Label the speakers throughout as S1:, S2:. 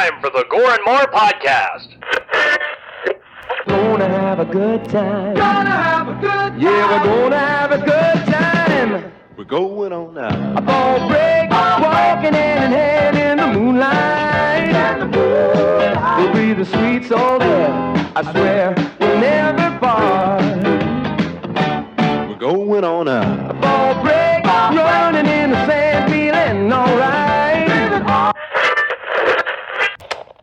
S1: time for the Gore N More podcast.
S2: Gonna have a good time.
S3: Gonna have a good time.
S2: Yeah, we're gonna have a good time.
S4: We're going on now.
S2: A ball break, walking hand in hand in the moonlight. We'll be the sweet soul there. I swear we'll never part.
S4: We're going on now.
S2: A ball break, running in the sand, feeling alright.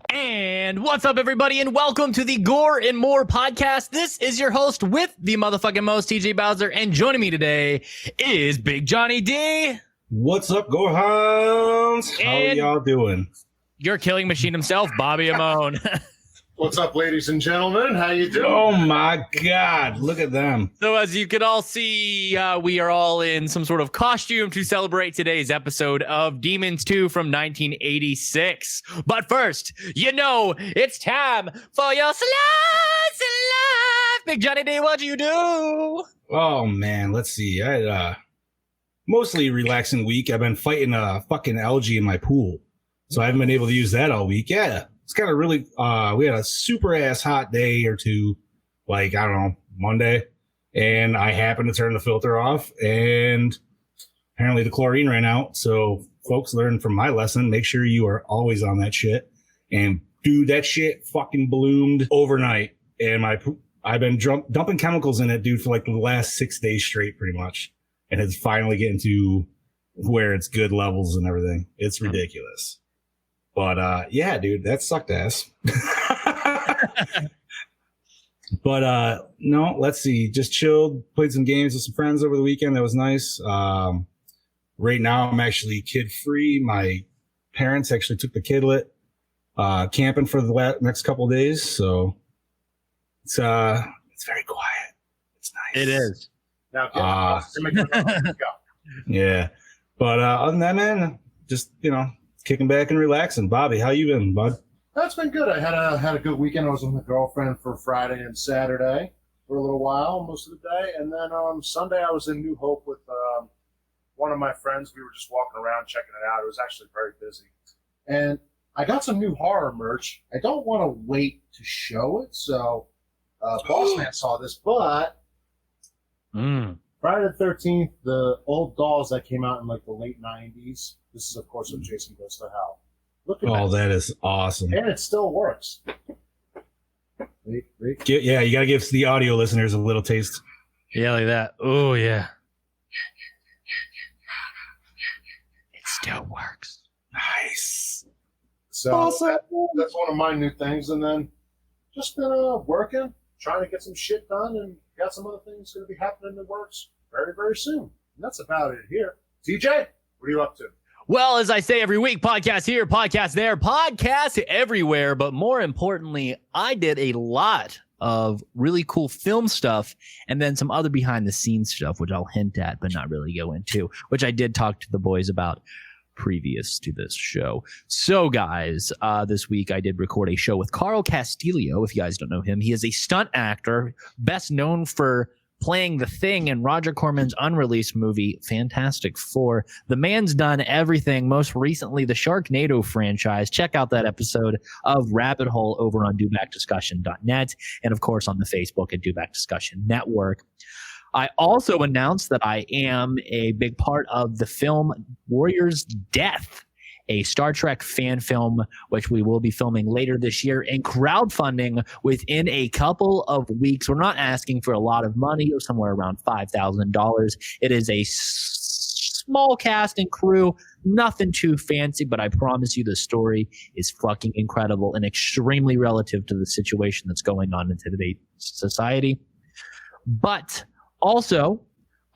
S5: And what's up, everybody, and welcome to the Gore N More podcast. This is your host with the motherfucking most, TJ Bowser, and joining me today is Big Johnny D.
S6: What's up, Gore Hounds? How are y'all doing?
S5: Your killing machine himself, Bobby Amone.
S7: What's up, ladies and gentlemen? How you doing?
S6: Oh my God, look at them.
S5: So as you can all see, we are all in some sort of costume to celebrate today's episode of Demons 2 from 1986. But first, you know, it's time for your slice of life. Big Johnny D, what'd you do?
S6: Oh man, let's see. I had mostly relaxing week. I've been fighting a fucking algae in my pool, so I haven't been able to use that all week. Yeah. It's kind of really, we had a super ass hot day or two, like, I don't know, Monday, and I happened to turn the filter off, and apparently the chlorine ran out. So folks, learn from my lesson, make sure you are always on that shit. And dude, that shit fucking bloomed overnight. And I've been dumping chemicals in it, dude, for like the last 6 days straight, pretty much. And it's finally getting to where it's good levels and everything. It's ridiculous. But, yeah, dude, that sucked ass. But, no, let's see. Just chilled, played some games with some friends over the weekend. That was nice. Right now, I'm actually kid-free. My parents actually took the kidlet camping for the next couple of days. So it's very quiet. It's nice.
S5: It is.
S7: Now, go.
S6: Yeah. But other than that, man, just, you know, kicking back and relaxing. Bobby, how you been, bud?
S7: That's been good. I had a good weekend. I was with my girlfriend for Friday and Saturday for a little while, most of the day. And then on Sunday, I was in New Hope with one of my friends. We were just walking around, checking it out. It was actually very busy. And I got some new horror merch. I don't want to wait to show it, so Boss Man saw this, but Friday the 13th, the old dolls that came out in like the late 90s. This is, of course, when Jason Goes to Hell. Look at that.
S6: Oh, that is awesome.
S7: And it still works. Wait.
S6: Yeah, you got to give the audio listeners a little taste.
S5: Yeah, like that. Oh, yeah. It still works.
S6: Nice.
S7: So
S6: awesome.
S7: That's one of my new things. And then just been working, trying to get some shit done, and got some other things going to be happening in the works very, very soon. And that's about it here. TJ, what are you up to?
S5: Well, as I say every week, podcast here, podcast there, podcast everywhere. But more importantly, I did a lot of really cool film stuff and then some other behind the scenes stuff, which I'll hint at, but not really go into, which I did talk to the boys about previous to this show. So guys, this week I did record a show with Carl Castillo. If you guys don't know him, he is a stunt actor, best known for playing the Thing in Roger Corman's unreleased movie Fantastic Four. The man's done everything, most recently the Sharknado franchise. Check out that episode of Rabbit Hole over on dobackdiscussion.net and of course on the Facebook at Do Back Discussion Network. I also announced that I am a big part of the film Warrior's Death, a Star Trek fan film, which we will be filming later this year and crowdfunding within a couple of weeks. We're not asking for a lot of money, or somewhere around $5,000. It is a small cast and crew, nothing too fancy, but I promise you the story is fucking incredible and extremely relative to the situation that's going on in today's society. But also,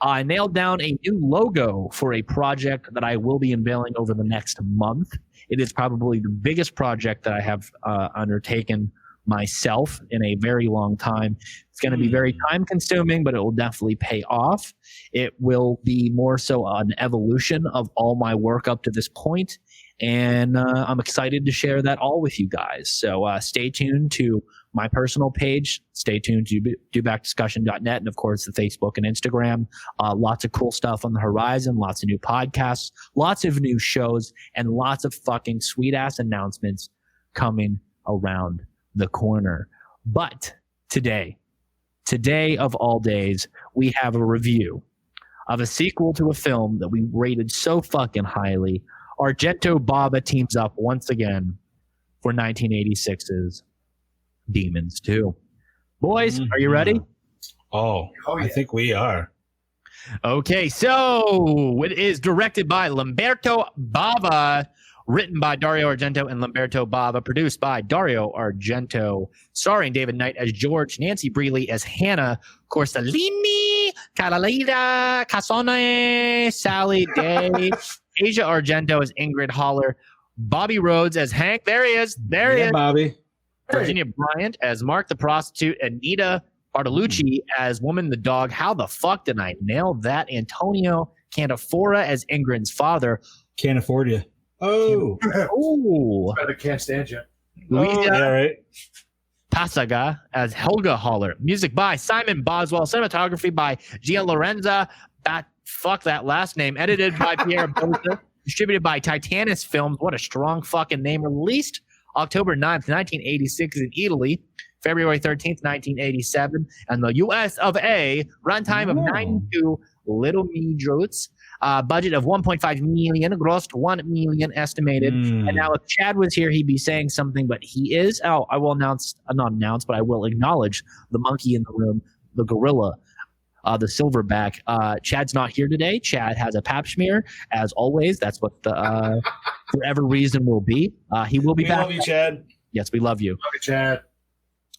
S5: I nailed down a new logo for a project that I will be unveiling over the next month. It is probably the biggest project that I have undertaken myself in a very long time. It's going to be very time consuming, but it will definitely pay off. It will be more so an evolution of all my work up to this point. And I'm excited to share that all with you guys. So stay tuned to my personal page. Stay tuned to dobackdiscussion.net and, of course, the Facebook and Instagram. Lots of cool stuff on the horizon, lots of new podcasts, lots of new shows, and lots of fucking sweet-ass announcements coming around the corner. But today of all days, we have a review of a sequel to a film that we rated so fucking highly. Argento Bava teams up once again for 1986's Demons 2. Boys, are you ready?
S6: Oh,
S7: yeah.
S6: I think we are.
S5: Okay, so it is directed by Lamberto Bava, written by Dario Argento and Lamberto Bava, produced by Dario Argento, starring David Knight as George, Nancy Brealey as Hannah, Corsellini, Carolina Casone, Sally Day, Asia Argento as Ingrid Holler, Bobby Rhodes as Hank. There he is. There he is.
S6: Bobby.
S5: Virginia Bryant as Mark the Prostitute, Anita Bartolucci as Woman the Dog. How the fuck did I nail that? Antonio Cantafora as Ingrid's father.
S6: Can't afford you. Oh.
S5: Ooh.
S7: I can't stand you.
S5: Luisa
S6: Yeah, right.
S5: Pasaga as Helga Holler. Music by Simon Boswell. Cinematography by Gia Lorenza. Fuck that last name. Edited by Pierre Bosa. Distributed by Titanus Films. What a strong fucking name. Released October 9th, 1986 in Italy. February 13th, 1987. And the US of A. Runtime of 92 little meters. Budget of 1.5 million. Grossed 1 million estimated. And now if Chad was here, he'd be saying something, but he is. Oh, I will but I will acknowledge the monkey in the room, the gorilla, the silverback. Chad's not here today. Chad has a pap smear, as always. That's what the forever reason will be. He will be back.
S6: We love you, Chad.
S5: Yes, we love you.
S7: Love you, Chad.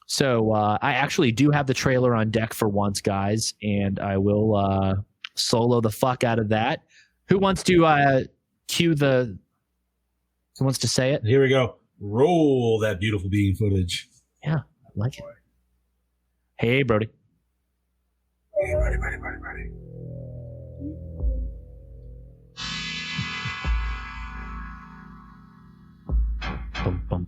S5: So I actually do have the trailer on deck for once, guys, and I will solo the fuck out of that. Who wants to cue the? Who wants to say it?
S6: Here we go. Roll that beautiful bean footage.
S5: Yeah, I like it. Hey, Brody.
S6: Hey, buddy.
S5: Bum, bum.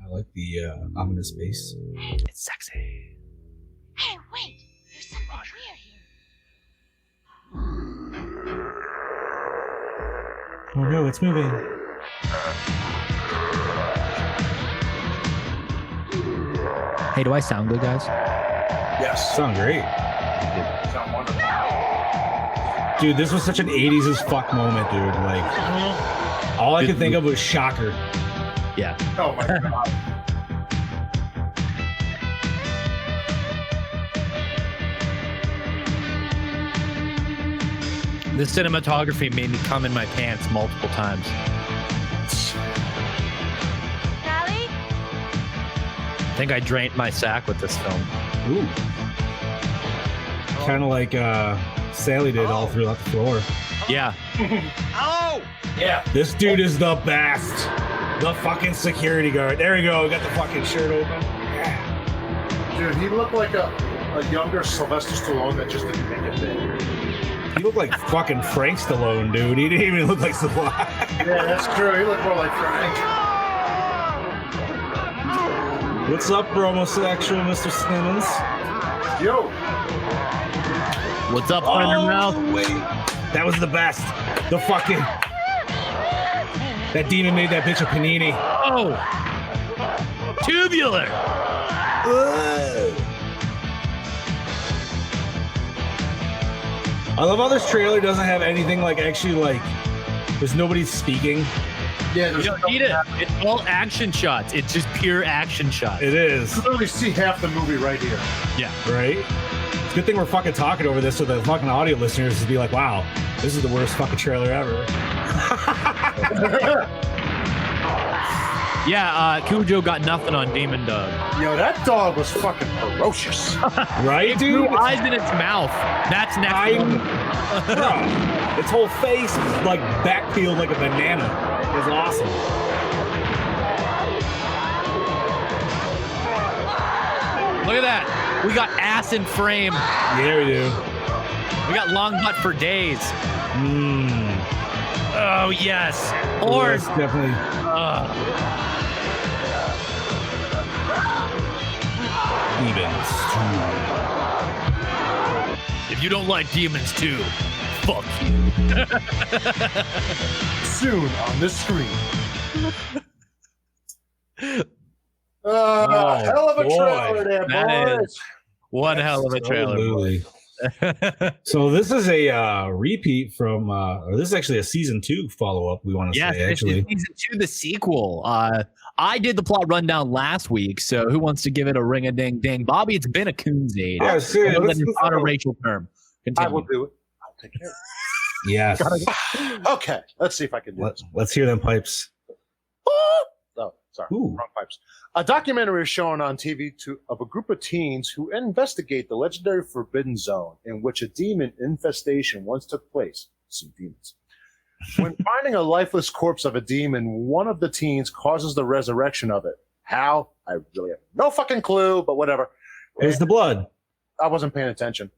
S6: I like the ominous bass.
S5: It's sexy.
S3: Hey, wait! There's something weird here.
S6: Oh no, it's moving.
S5: Hey, do I sound good, guys?
S7: Yes.
S6: Sound great.
S7: Sound wonderful.
S6: Dude, this was such an 80s as fuck moment, dude. Like, all I could think of was Shocker.
S5: Yeah.
S7: Oh my god.
S5: The cinematography made me come in my pants multiple times.
S3: Sally?
S5: I think I drained my sack with this film.
S6: Ooh. Kind of like Sally did all throughout the floor.
S5: Yeah.
S7: Yeah.
S6: This dude is the best. The fucking security guard. There we go. Got the fucking shirt open. Yeah.
S7: Dude, he looked like a younger Sylvester Stallone that just didn't make it big.
S6: He looked like fucking Frank Stallone, dude. He didn't even look like Stallone.
S7: Yeah, that's true. He looked more like Frank.
S6: What's up, bromosexual Mr. Simmons?
S7: Yo.
S5: What's up, friend in mouth?
S6: Wait. That was the best. The fucking... That demon made that bitch a panini.
S5: Oh! Tubular!
S6: I love how this trailer doesn't have anything like actually like there's nobody speaking.
S7: Yeah,
S5: You
S7: there's
S5: don't need it. It's all action shots. It's just pure action shots.
S6: It is,
S7: You literally see half the movie right here.
S5: Yeah.
S6: right? It's a good thing we're fucking talking over this so the fucking audio listeners would be like, wow, this is the worst fucking trailer ever.
S5: Yeah, Cujo got nothing on Demon Dog.
S7: Yo, that dog was fucking ferocious.
S6: Right,
S5: Blue
S6: dude?
S5: eyes in its mouth. That's next level.
S6: Bro, its whole face is like back peeled like a banana. It was awesome.
S5: Look at that. We got ass in frame.
S6: Yeah, we do.
S5: We got long butt for days.
S6: Mmm.
S5: Oh, yes. Horse.
S6: Definitely.
S5: If you don't like Demons 2, fuck you.
S7: Soon on the screen. Hell of a
S6: boy.
S7: trailer there,
S5: That
S7: boys.
S5: is one hell of a trailer.
S6: Absolutely. So this is a repeat from, or this is actually a season 2 follow-up, we want to
S5: Yes,
S6: say,
S5: this
S6: actually.
S5: is season 2, the sequel. I did the plot rundown last week, so who wants to give it a ring-a-ding-ding? Bobby, it's been a coon's age.
S6: Yeah, seriously,
S5: I know
S6: let's-
S5: that it's not a racial term.
S7: I will
S5: Continue.
S7: do it. I'll take care of
S6: Yes.
S7: it. Okay, let's see if I can do this.
S6: Let's hear them pipes.
S7: Oh, sorry.
S6: Ooh.
S7: Wrong pipes. A documentary is shown on TV of a group of teens who investigate the legendary Forbidden Zone in which a demon infestation once took place. See demons. When finding a lifeless corpse of a demon, one of the teens causes the resurrection of it. How? I really have no fucking clue, but whatever.
S6: Where's the blood?
S7: I wasn't paying attention.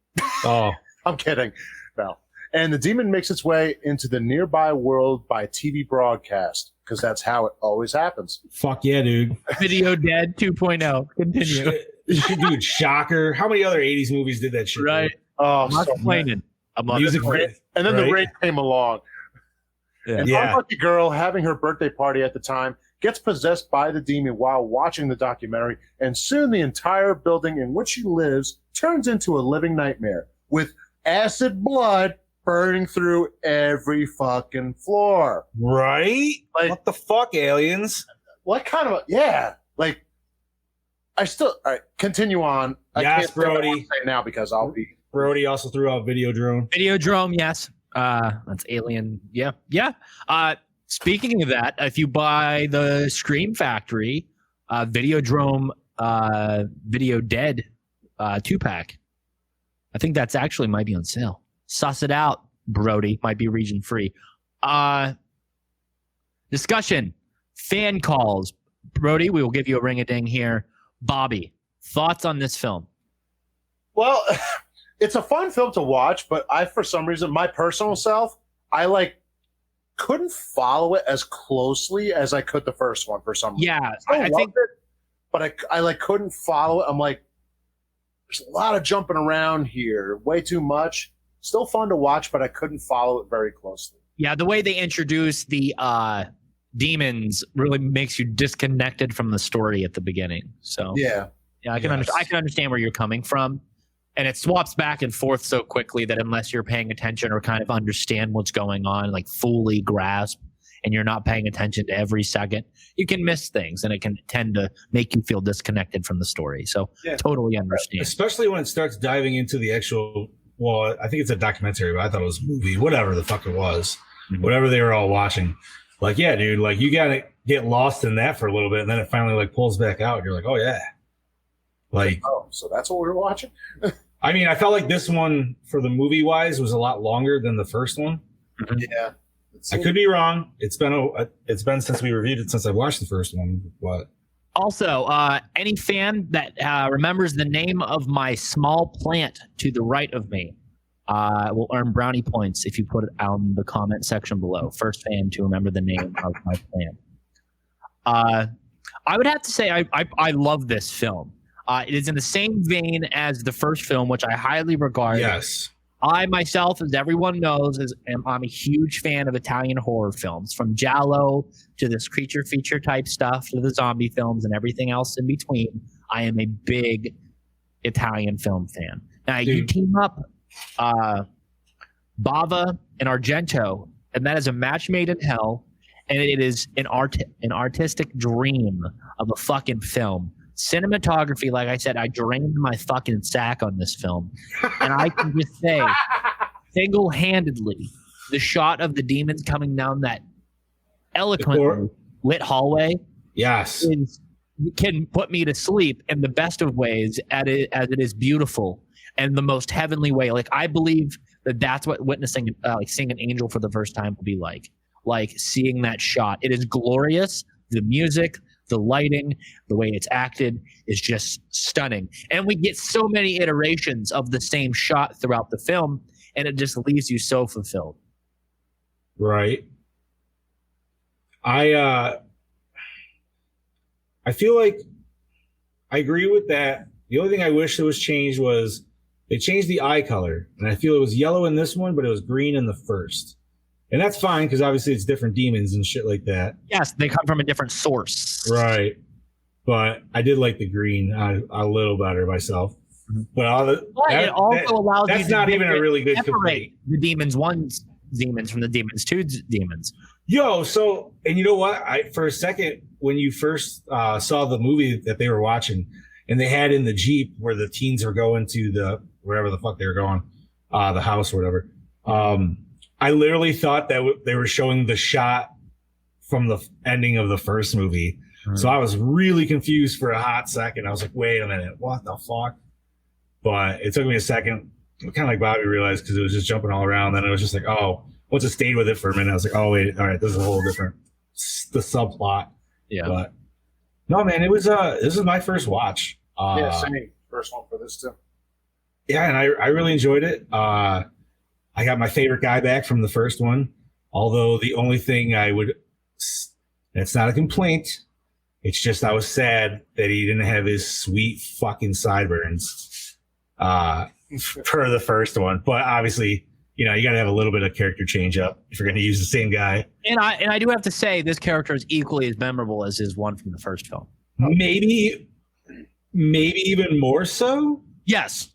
S6: Oh,
S7: I'm kidding. No. And the demon makes its way into the nearby world by TV broadcast, because that's how it always happens.
S6: fuck yeah, dude.
S5: Video Dead 2.0. Continue.
S6: Dude, shocker. How many other 80s movies did that shit?
S5: Right.
S7: Oh,
S5: I'm not
S7: so
S5: complaining. I'm not
S6: Music.
S5: complaining.
S7: And then the
S6: Right.
S7: rain came along.
S5: Yeah.
S7: An
S6: Yeah.
S7: unlucky girl having her birthday party at the time gets possessed by the demon while watching the documentary, and soon the entire building in which she lives turns into a living nightmare with acid blood burning through every fucking floor.
S6: Right?
S7: Like-
S6: What the fuck, aliens?
S7: What kind of yeah? Like, I still all right. Continue on. I
S6: Yes,
S7: can't say what I
S6: Brody.
S7: want to say now because I'll be.
S6: Brody also threw out Videodrome.
S5: Videodrome, yes. That's Alien. Yeah. Yeah. Speaking of that, if you buy the Scream Factory Videodrome Video Dead 2-pack, I think that's actually might be on sale. Suss it out, Brody. Might be region free. Discussion. Fan calls. Brody, we will give you a ring-a-ding here. Bobby, thoughts on this film?
S7: Well, it's a fun film to watch, but I, for some reason, my personal self, I couldn't follow it as closely as I could the first one for some reason.
S5: Yeah,
S7: I
S5: I
S7: loved
S5: think
S7: it, but I couldn't follow it. I'm like, there's a lot of jumping around here, way too much. Still fun to watch, but I couldn't follow it very closely.
S5: yeah, the way they introduce the demons really makes you disconnected from the story at the beginning. So
S7: Yeah,
S5: I can
S6: Yes.
S5: I can understand where you're coming from, and it swaps back and forth so quickly that unless you're paying attention or kind of understand what's going on, like fully grasp, and you're not paying attention to every second, you can miss things, and it can tend to make you feel disconnected from the story. So
S7: Yeah.
S5: totally understand.
S6: Especially when it starts diving into the actual, well, I think it's a documentary, but I thought it was a movie, whatever the fuck it was,
S5: Mhm.
S6: whatever they were all watching. Like, yeah, dude, like you gotta get lost in that for a little bit, and then it finally like pulls back out. And you're like, oh yeah. Like,
S7: oh, so that's what we were watching?
S6: I mean, I felt like this one for the movie wise was a lot longer than the first one.
S7: Yeah.
S6: I could be wrong. It's been since we reviewed it since I watched the first one, but
S5: Also, any fan that remembers the name of my small plant to the right of me will earn brownie points if you put it on the comment section below. First fan to remember the name of my plant. I would have to say I love this film. It is in the same vein as the first film, which I highly regard.
S6: yes.
S5: I myself, as everyone knows, I'm a huge fan of Italian horror films, from Giallo to this creature feature type stuff to the zombie films and everything else in between. I am a big Italian film fan. Now you
S6: Dude.
S5: team up Bava and Argento, and that is a match made in hell, and it is an artistic dream of a fucking film. Cinematography, like I said, I drained my fucking sack on this film. And I can just say, single-handedly, the shot of the demons coming down that eloquently lit hallway
S6: Yes.
S5: can put me to sleep in the best of ways as it is beautiful and the most heavenly way. Like, I believe that's what witnessing, like seeing an angel for the first time will be like seeing that shot. It is glorious. The music, the lighting, the way it's acted is just stunning. And we get so many iterations of the same shot throughout the film, and it just leaves you so fulfilled.
S6: Right. I feel like I agree with that. The only thing I wish that was changed was they changed the eye color, and I feel it was yellow in this one, but it was green in the first. And that's fine because obviously it's different demons and shit like that.
S5: Yes, they come from a different source.
S6: Right. but I did like the green a little better myself. But
S5: It also allows you
S6: that's
S5: to
S6: not even a really good
S5: separate the demons one's demons from the demons two's demons.
S6: Yo, so and you know what? For a second when you first saw the movie that they were watching, and they had in the Jeep where the teens are going to the wherever the fuck they were going, the house or whatever. I literally thought that they were showing the shot from the ending of the first movie. So I was really confused for a hot second. I was like, wait a minute, what the fuck? But it took me a second, kind of like Bobby realized, because it was just jumping all around. Then it was just like, oh, once it stayed with it for a minute, I was like, oh, wait, all right, this is a whole different, the subplot.
S5: Yeah.
S6: But no, man, this is my first watch.
S7: Yeah, same. First one for this too.
S6: Yeah, and I really enjoyed it. I got my favorite guy back from the first one. Although the only thing it's not a complaint. It's just I was sad that he didn't have his sweet fucking sideburns for the first one. But obviously, you got to have a little bit of character change up if you're going to use the same guy.
S5: And I do have to say this character is equally as memorable as his one from the first film.
S6: Maybe even more so.
S5: Yes.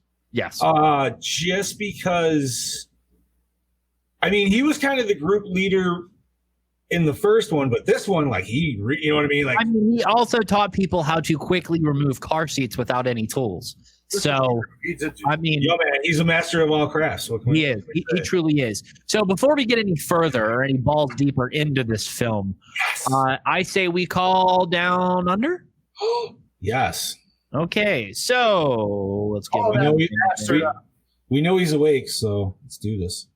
S6: Just because, I mean, he was kind of the group leader in the first one, but this one, like you know what I mean? Like,
S5: I mean, he also taught people how to quickly remove car seats without any tools. So, I mean,
S6: yo, man, he's a master of all crafts.
S5: He is. He truly is. So before we get any further or any balls deeper into this film, I say we call Down Under.
S6: Yes.
S5: Okay, so let's get.
S6: We know he's awake, so let's do this.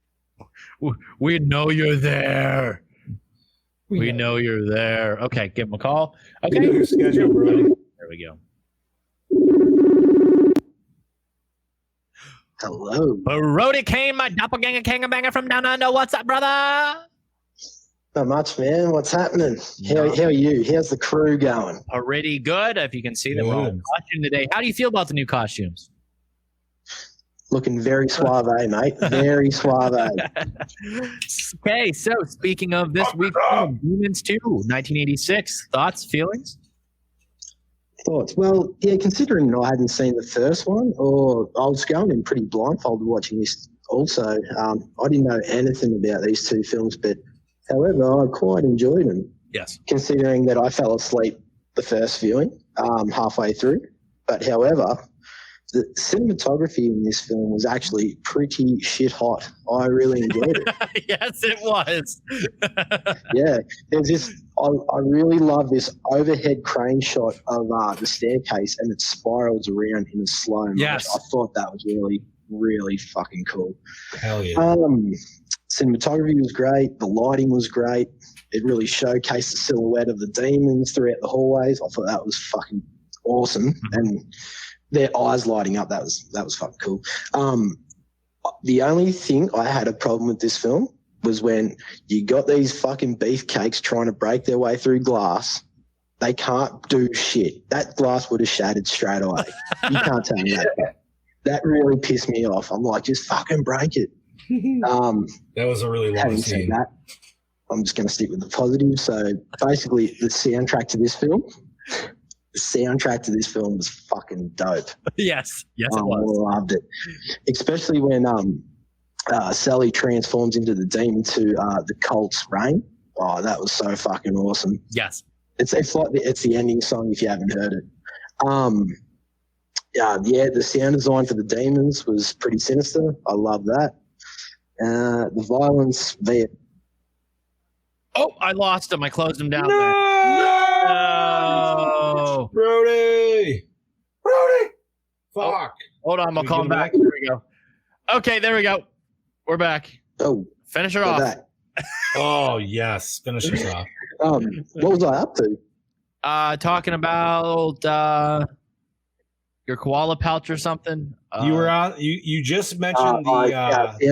S5: We know you're there. We know you're there. Okay, give him a call. Okay.
S6: We know your schedule, bro.
S5: There we go.
S8: Hello.
S5: Brody Kane, my doppelganger kangabanger from down under. What's up, brother?
S8: Not much, man. What's happening? How are you? How's the crew going?
S5: Pretty good. If you can see them all in costume today. How do you feel about the new costumes?
S8: Looking very suave, mate. Very suave.
S5: Okay, so speaking of this week's film, Demons 2, 1986. Thoughts, feelings?
S8: Thoughts? Well, yeah, considering I hadn't seen the first one, or I was going in pretty blindfolded watching this also. I didn't know anything about these two films, but however, I quite enjoyed them.
S5: Yes.
S8: Considering that I fell asleep the first viewing halfway through. But however, the cinematography in this film was actually pretty shit hot. I really enjoyed it.
S5: Yes, it was.
S8: Yeah, there's this. I really love this overhead crane shot of the staircase, and it spirals around in a slow motion.
S5: Yes.
S8: I thought that was really, really fucking cool.
S6: Hell yeah.
S8: Cinematography was great. The lighting was great. It really showcased the silhouette of the demons throughout the hallways. I thought that was fucking awesome. And their eyes lighting up, that was fucking cool. The only thing I had a problem with this film was when you got these fucking beefcakes trying to break their way through glass. They can't do shit. That glass would have shattered straight away. You can't tell me that. That really pissed me off. I'm like, just fucking break it.
S6: That was a really long
S8: Having said
S6: scene.
S8: that, I'm just going to stick with the positive. So basically, the soundtrack to this film was fucking dope.
S5: Yes, it
S8: I
S5: was.
S8: loved it, especially when Sally transforms into the demon to the Colt's Rain. Oh, that was so fucking awesome.
S5: Yes.
S8: It's like it's the ending song if you haven't heard it. The sound design for the demons was pretty sinister. I love that. The violence,
S5: Oh, I lost him. I closed him down.
S6: No! Brody! Fuck.
S5: Hold on, I'll
S6: we
S5: call
S6: get
S5: him
S6: him
S5: back.
S6: back?
S5: There we go. Okay, there we go. We're back.
S8: Oh,
S5: Finish it
S8: we're
S5: off.
S8: back.
S6: Oh, yes. Finish us off.
S8: What was I up to?
S5: Talking about your koala pouch or something.
S6: You were on. You just mentioned
S8: sound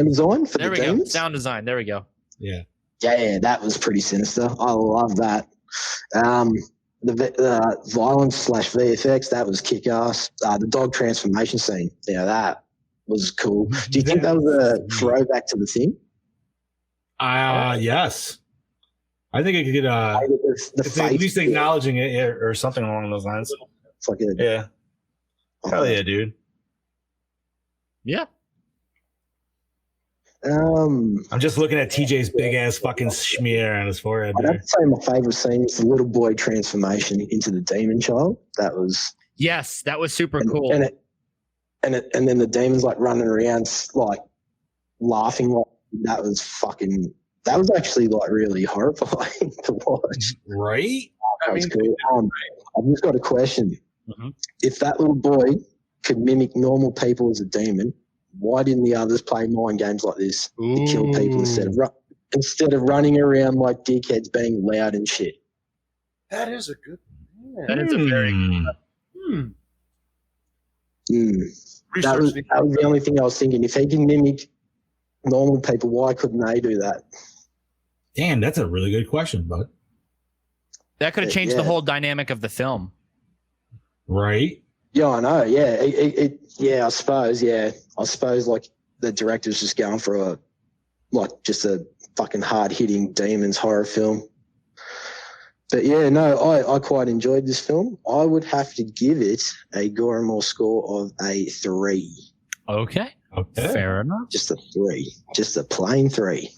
S8: design for
S5: There
S8: the
S5: we go.
S8: demons.
S5: Sound design. There we go.
S6: Yeah.
S8: Yeah, that was pretty sinister. I love that. The violence / VFX, that was kick-ass. The dog transformation scene, that was cool. Do you think that was a throwback to the thing?
S6: Yes. I think it could get
S8: the
S6: it's at least acknowledging it or something along those lines.
S8: It's like a,
S6: Yeah. Hell yeah, dude.
S5: Yeah.
S8: I'm
S6: just looking at TJ's big ass fucking smear on his forehead.
S8: I'd have to say my favorite scene is the little boy transformation into the demon child. That was
S5: Yes, that was super cool.
S8: and then the demon's like running around like laughing. Like, that was actually like really horrifying to watch.
S6: Right?
S8: That was cool. I've just got a question.
S5: Mm-hmm.
S8: If that little boy could mimic normal people as a demon, why didn't the others play mind games like this to kill people instead of running around like dickheads being loud and shit?
S7: That is a good.
S5: That is a very
S8: That was the only thing I was thinking. If he can mimic normal people, why couldn't they do that?
S6: Damn, that's a really good question, bud.
S5: That could have changed the whole dynamic of the film.
S6: Right?
S8: Yeah, I know. Yeah, I suppose. Yeah, I suppose like the director's just going for just a fucking hard hitting demons horror film. But yeah, no, I quite enjoyed this film. I would have to give it a Gore N More score of a 3.
S5: Okay. Fair enough.
S8: Just a 3. Just a plain 3.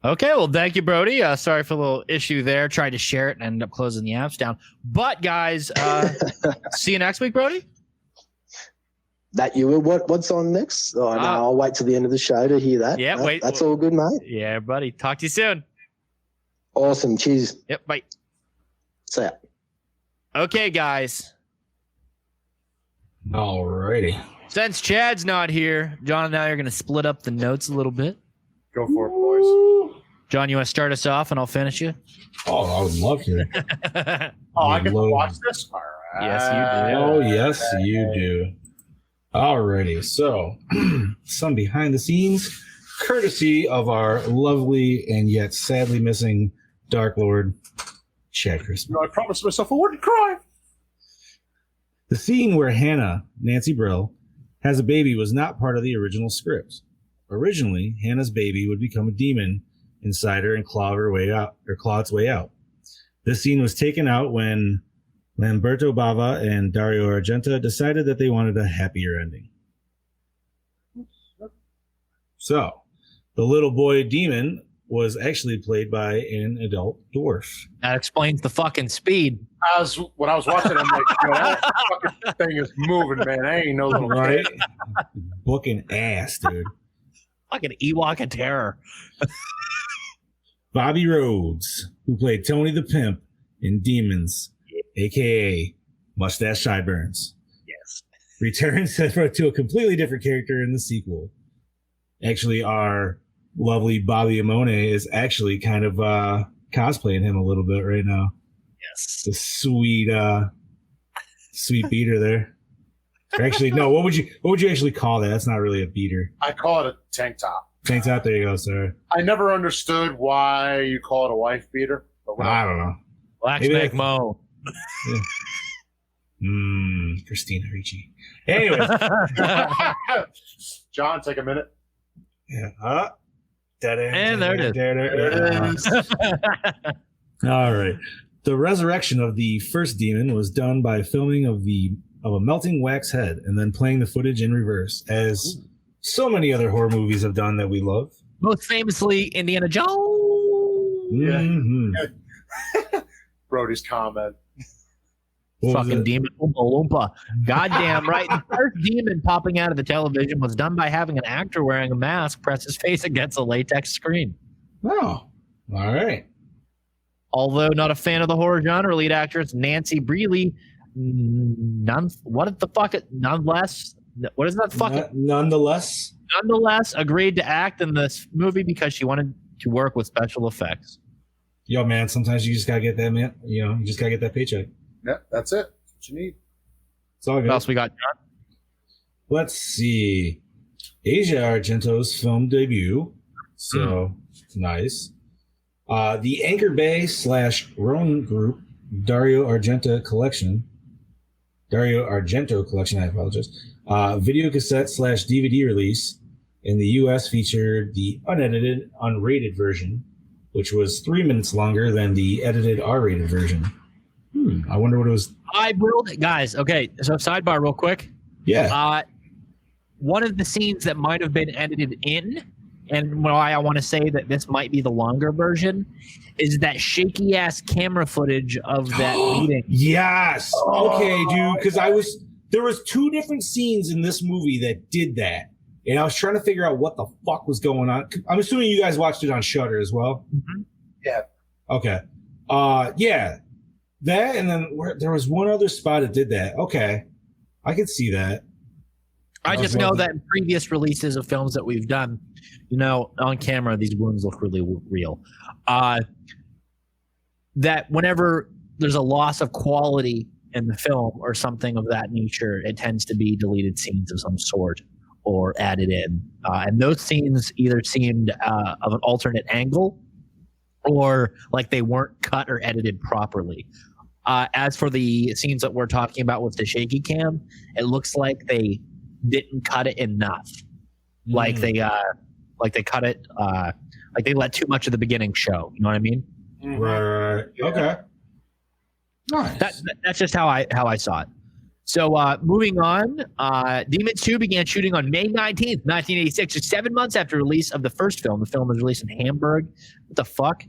S5: Okay, well, thank you, Brody. Sorry for a little issue there. Tried to share it and ended up closing the apps down. But, guys, see you next week, Brody.
S8: That you will. What's on next? Oh, no, I'll wait till the end of the show to hear that.
S5: Yeah, wait.
S8: That's all good, mate.
S5: Yeah, buddy. Talk to you soon.
S8: Awesome. Cheers.
S5: Yep, bye.
S8: See ya.
S5: Okay, guys.
S6: Alrighty.
S5: Since Chad's not here, John and I are going to split up the notes a little bit.
S7: Go for it, boys.
S5: John, you want to start us off and I'll finish you?
S6: Oh, I would love to.
S7: I get to watch this? All right.
S5: Yes, you do.
S6: Oh, yes, you do. Alrighty. So, some behind the scenes, courtesy of our lovely and yet sadly missing Dark Lord, Chad Crispin.
S7: I promised myself I wouldn't cry.
S6: The scene where Hannah, Nancy Brill, has a baby was not part of the original script. Originally, Hannah's baby would become a demon inside her and claw its way out. This scene was taken out when Lamberto Bava and Dario Argento decided that they wanted a happier ending. So, the little boy demon was actually played by an adult dwarf.
S5: That explains the fucking speed.
S7: When I was watching, I'm like, that fucking thing is moving, man. I ain't no little
S6: Right?
S7: kid.
S6: Booking ass, dude.
S5: Fucking Ewok of terror.
S6: Bobby Rhodes, who played Tony the Pimp in Demons, a.k.a. Mustache Sideburns.
S5: Yes.
S6: Returns to a completely different character in the sequel. Actually, our lovely Bobby Amone is actually kind of cosplaying him a little bit right now.
S5: Yes.
S6: The sweet beater there. Or actually, no, what would you actually call that? That's not really a beater.
S7: I call it a tank top.
S6: Tank top, there you go, sir.
S7: I never understood why you call it a wife beater. But
S6: I don't know.
S5: Black
S6: Maybe
S5: Snake Mo.
S6: Christina Ricci. Anyway.
S7: John, take a minute.
S6: Yeah.
S5: And there it is.
S7: There it is.
S6: All right. The resurrection of the first demon was done by filming of a melting wax head and then playing the footage in reverse, as so many other horror movies have done that we love.
S5: Most famously, Indiana Jones.
S6: Mm-hmm.
S7: Brody's comment.
S5: Fucking demon Oompa Loompa. Goddamn right. The first demon popping out of the television was done by having an actor wearing a mask press his face against a latex screen.
S6: Oh, all right.
S5: Although not a fan of the horror genre, lead actress Nancy Brealey, nonetheless, agreed to act in this movie because she wanted to work with special effects.
S6: Yo, man, sometimes you just gotta get that, man. You know, you just gotta get that paycheck.
S7: Yeah, that's it. That's what you need.
S6: It's all good.
S5: What else we got, John?
S6: Let's see. Asia Argento's film debut. So nice. The Anchor Bay / Roan Group Dario Argento collection, I apologize. Video cassette / DVD release in the US featured the unedited, unrated version which was 3 minutes longer than the edited R-rated version. I wonder what it was.
S5: I will, guys. Okay, so sidebar, real quick.
S6: Yeah.
S5: One of the scenes that might have been edited in, and why I want to say that this might be the longer version, is that shaky ass camera footage of that meeting.
S6: Yes. Okay, dude. Because there was 2 different scenes in this movie that did that, and I was trying to figure out what the fuck was going on. I'm assuming you guys watched it on Shudder as well.
S5: Mm-hmm.
S7: Yeah.
S6: Okay. Yeah. That, and then there was one other spot that did that. Okay, I can see that.
S5: I just know that in previous releases of films that we've done, on camera, these wounds look really real. That whenever there's a loss of quality in the film or something of that nature, it tends to be deleted scenes of some sort or added in. And those scenes either seemed of an alternate angle or like they weren't cut or edited properly. As for the scenes that we're talking about with the shaky cam, it looks like they didn't cut it enough. Like they cut it, like they let too much of the beginning show. You know what I mean?
S6: Right. Okay. Nice.
S5: That's just how I saw it. So moving on, Demons 2 began shooting on May 19th, 1986, just 7 months after release of the first film. The film was released in Hamburg. What the fuck?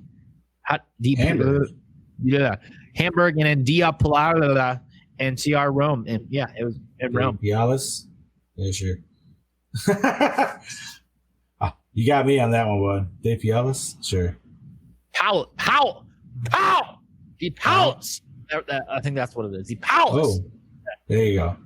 S6: Hamburg.
S5: Yeah. Hamburg and in Diaplala and CR Rome. And yeah, it was in Rome.
S6: Pialis? Yeah, sure. You got me on that one, bud. De Pialis? Sure.
S5: Pow! He pouts! I think that's what it is. He pouts!
S6: Oh, there you go.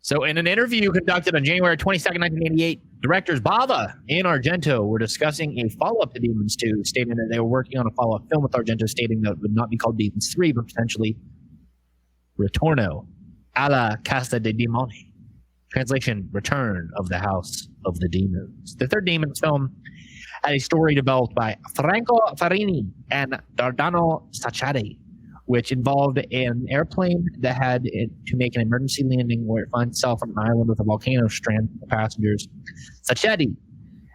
S5: So in an interview conducted on January 22nd, 1988, directors Bava and Argento were discussing a follow-up to Demons 2, stating that they were working on a follow-up film, with Argento stating that it would not be called Demons 3, but potentially Ritorno alla Casa dei Demoni. Translation, Return of the House of the Demons. The third Demons film had a story developed by Franco Farini and Dardano Sacchari, which involved an airplane that had to make an emergency landing where it finds itself on an island with a volcano stranded for passengers. Sacchetti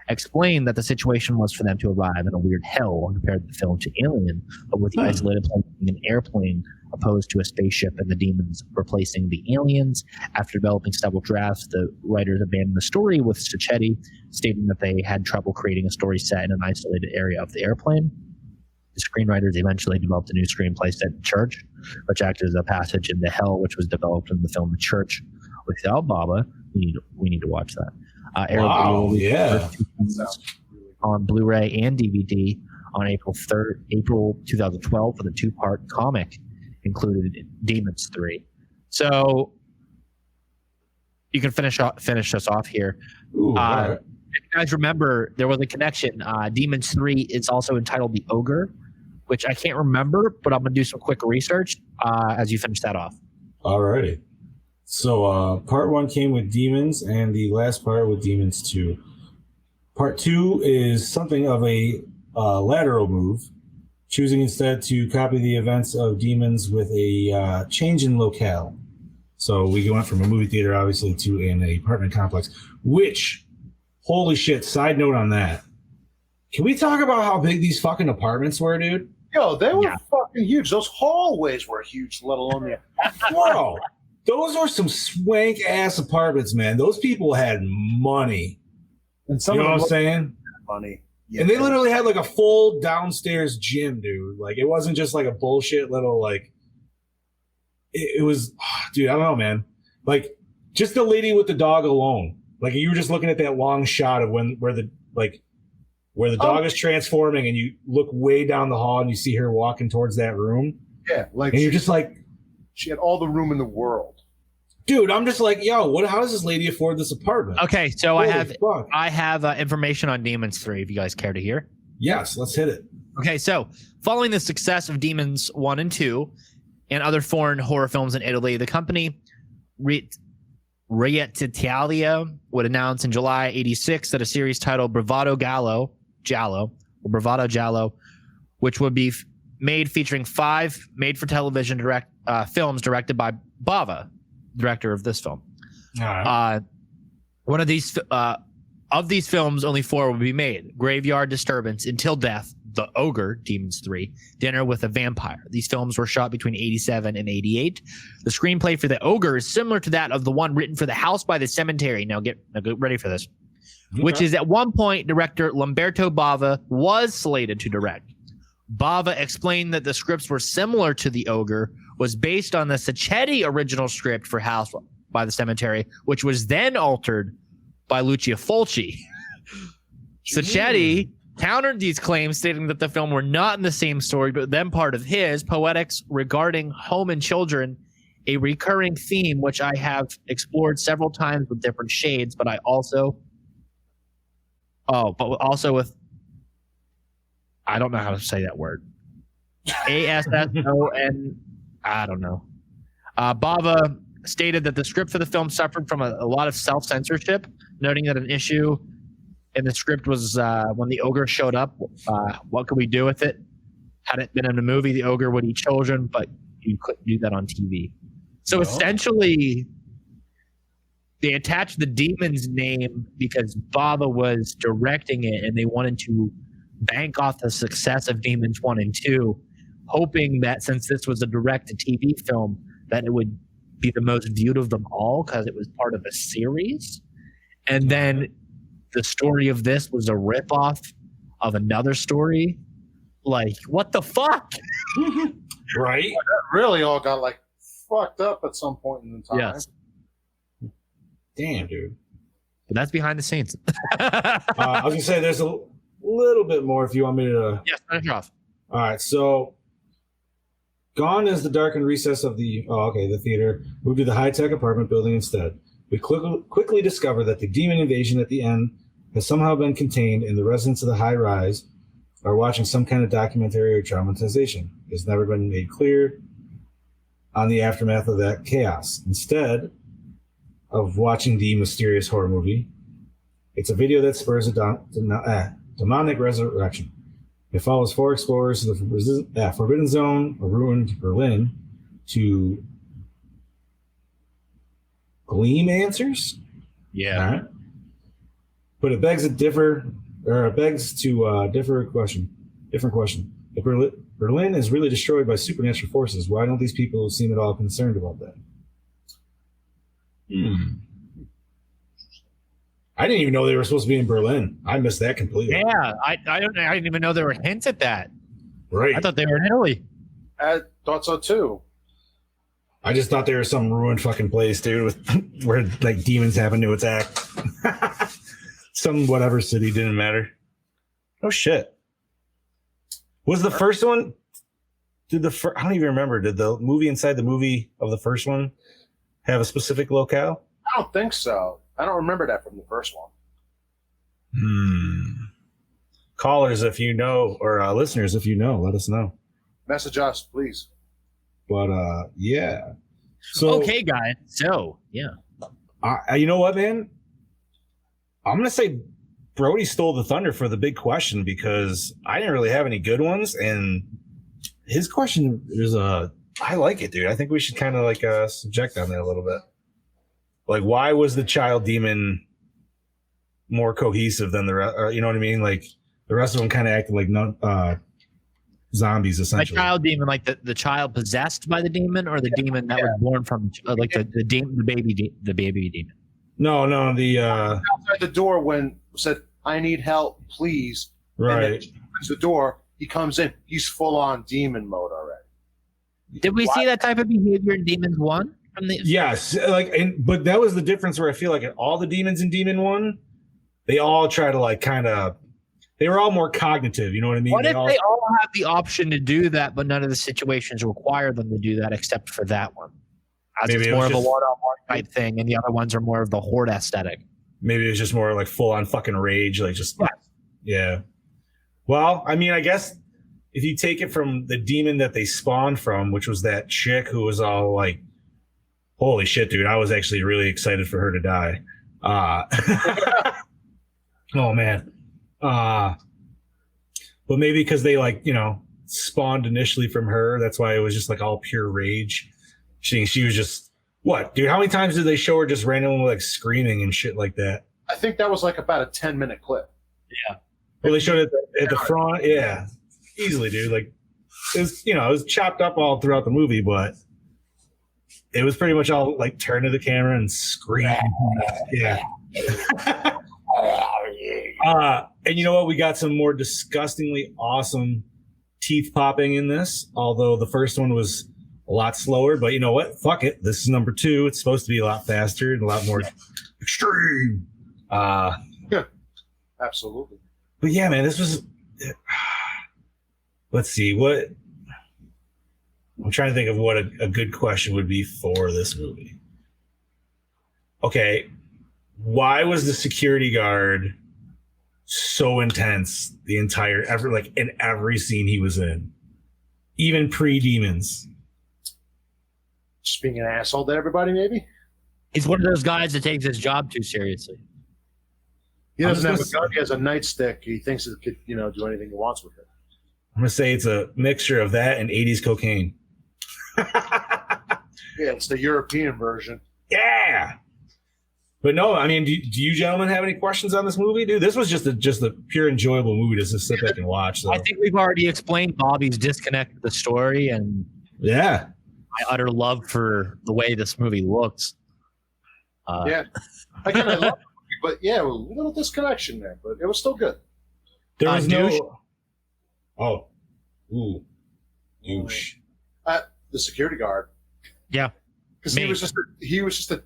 S5: explained that the situation was for them to arrive in a weird hell when compared the film to Alien, but with the isolated plane being an airplane opposed to a spaceship and the demons replacing the aliens. After developing several drafts, the writers abandoned the story, with Sacchetti stating that they had trouble creating a story set in an isolated area of the airplane. The screenwriters eventually developed a new screenplay set in church, which acted as a passage into hell, which was developed in the film The Church without Baba. We need to watch that.
S6: Wow, yeah.
S5: On Blu-ray and DVD on April 2012 for the 2-part comic included Demons 3. So you can finish us off here.
S6: Ooh, right.
S5: If you guys remember, there was a connection. Demons 3 is also entitled The Ogre, which I can't remember, but I'm going to do some quick research as you finish that off.
S6: Alrighty. So part 1 came with Demons, and the last part with Demons 2. Part 2 is something of a lateral move, choosing instead to copy the events of Demons with a change in locale. So we went from a movie theater, obviously, to an apartment complex, which, holy shit, side note on that. Can we talk about how big these fucking apartments were, dude?
S7: Yo, they were fucking huge. Those hallways were huge, let alone the...
S6: Bro, those are some swank-ass apartments, man. Those people had money.
S7: And some
S6: you know
S7: of
S6: what I'm saying?
S7: money. Yeah,
S6: and they literally had like a full downstairs gym, dude. Like, it wasn't just like a bullshit little, like... It was... dude, I don't know, man. Like, just the lady with the dog alone. Like, you were just looking at that long shot of where the dog is transforming, and you look way down the hall and you see her walking towards that room.
S7: Yeah, like,
S6: and you're just like,
S7: she had all the room in the world.
S6: Dude, I'm just like, yo, how does this lady afford this apartment?
S5: Okay, so
S6: Holy
S5: I have information on Demons 3, if you guys care to hear.
S6: Yes, let's hit it.
S5: Okay, so following the success of Demons 1 and 2 and other foreign horror films in Italy, the company Italia would announce in July 86 that a series titled Bravado Giallo, which would be made featuring 5 made-for-television films directed by Bava, director of this film.
S6: All right.
S5: One of these films, only 4 would be made: Graveyard Disturbance, Until Death, The Ogre, Demons 3, Dinner with a Vampire. These films were shot between 87 and 88. The screenplay for The Ogre is similar to that of the one written for The House by the Cemetery. Now get ready for this. Okay. Which is at one point, director Lamberto Bava was slated to direct. Bava explained that the scripts were similar to The Ogre, was based on the Sacchetti original script for House by the Cemetery, which was then altered by Lucio Fulci. Sacchetti countered these claims, stating that the film were not in the same story, but then part of his poetics regarding home and children, a recurring theme which I have explored several times with different shades, but also with, I don't know how to say that word. ASSON, I don't know. Bava stated that the script for the film suffered from a lot of self-censorship, noting that an issue in the script was when the ogre showed up, what could we do with it? Had it been in a movie, the ogre would eat children, but you couldn't do that on TV. So essentially, they attached the demon's name because Bava was directing it, and they wanted to bank off the success of Demons 1 and 2, hoping that since this was a direct-to-TV film, that it would be the most viewed of them all because it was part of a series. And then the story of this was a ripoff of another story. Like, what the fuck?
S6: Right?
S7: That really all got like fucked up at some point in time.
S5: Yes.
S6: Damn, dude.
S5: But that's behind the scenes.
S6: I was gonna say there's a little bit more if you want me to.
S5: Yes, finish off.
S6: All right, so gone is the darkened recess of the theater. Moved to the high-tech apartment building instead. We quickly discover that the demon invasion at the end has somehow been contained, and the residents of the high rise are watching some kind of documentary or traumatization. It's never been made clear on the aftermath of that chaos. Instead of watching the mysterious horror movie, it's a video that spurs a demonic resurrection. It follows 4 explorers to the Forbidden Zone, a ruined Berlin, to glean answers.
S5: Yeah.
S6: Right. But it begs to different question. If Berlin is really destroyed by supernatural forces, why don't these people seem at all concerned about that? I didn't even know they were supposed to be in Berlin. I missed that completely.
S5: Yeah, I didn't even know there were hints at that.
S6: Right.
S5: I thought they were in Italy.
S7: I thought so too.
S6: I just thought they were some ruined fucking place, dude, where like demons happen to attack. Some whatever city, didn't matter. Oh shit. Was the first one? I don't even remember. Did the movie inside the movie of the first one have a specific locale?
S7: I don't think so. I don't remember that from the first one.
S6: Callers, if you know, or listeners, if you know, let us know.
S7: Message us, please.
S6: But yeah. So
S5: Okay, guys. So yeah.
S6: You know what, man? I'm gonna say Brody stole the thunder for the big question because I didn't really have any good ones, and his question is I like it, dude. I think we should kind of like subject on that a little bit. Like, why was the child demon more cohesive than the rest? You know what I mean? Like, the rest of them kind of acted like zombies, essentially.
S5: The child demon, like the child possessed by the demon, or the demon that was born from, like the baby demon.
S6: No, the
S7: outside the door when said, "I need help, please."
S6: Right.
S7: And then he opens the door. He comes in. He's full on demon mode already.
S5: Did we see that type of behavior in Demons 1?
S6: Yes, but that was the difference where I feel like all the demons in Demon 1, they all try to like kind of, they were all more cognitive, you know what I mean?
S5: What if they all have the option to do that, but none of the situations require them to do that except for that one? As
S6: Maybe
S5: it's
S6: it
S5: more
S6: was
S5: of a
S6: just-
S5: one-on-one type thing, and the other ones are more of the horde aesthetic.
S6: Maybe it was just more like full on fucking rage, like just yeah. Well, I mean, I guess if you take it from the demon that they spawned from, which was that chick who was all like, holy shit, dude, I was actually really excited for her to die. Oh man. But maybe because they like, you know, spawned initially from her, that's why it was just like all pure rage. She was just, what, dude, how many times did they show her just randomly like screaming and shit like that?
S7: I think that was like about a 10-minute clip.
S5: Yeah.
S6: Well, they showed it at the front, yeah. Easily, dude. Like, it was chopped up all throughout the movie, but it was pretty much all like turn to the camera and scream. Yeah. And you know what? We got some more disgustingly awesome teeth popping in this, although the first one was a lot slower. But you know what? Fuck it. This is number 2. It's supposed to be a lot faster and a lot more extreme.
S7: Absolutely.
S6: But yeah, man, this was. Let's see what. I'm trying to think of what a good question would be for this movie. Okay, why was the security guard so intense the entire in every scene he was in, even pre-demons?
S7: Just being an asshole to everybody, maybe.
S5: He's one of those guys that takes his job too seriously.
S7: He doesn't have a gun. He has a nightstick. He thinks it could, do anything he wants with it.
S6: I'm gonna say it's a mixture of that and 80s cocaine.
S7: Yeah, it's the European version.
S6: Yeah. But no, I mean, do you gentlemen have any questions on this movie, dude? This was just a pure enjoyable movie to just sit back and watch. So.
S5: I think we've already explained Bobby's disconnect with the story and
S6: yeah,
S5: my utter love for the way this movie looks.
S7: Yeah, again, I love it, but yeah, a little disconnection there, but it was still good.
S6: There was
S5: douche.
S6: no. Oh, ooh, douche.
S7: The security guard.
S5: Yeah,
S7: because he was just a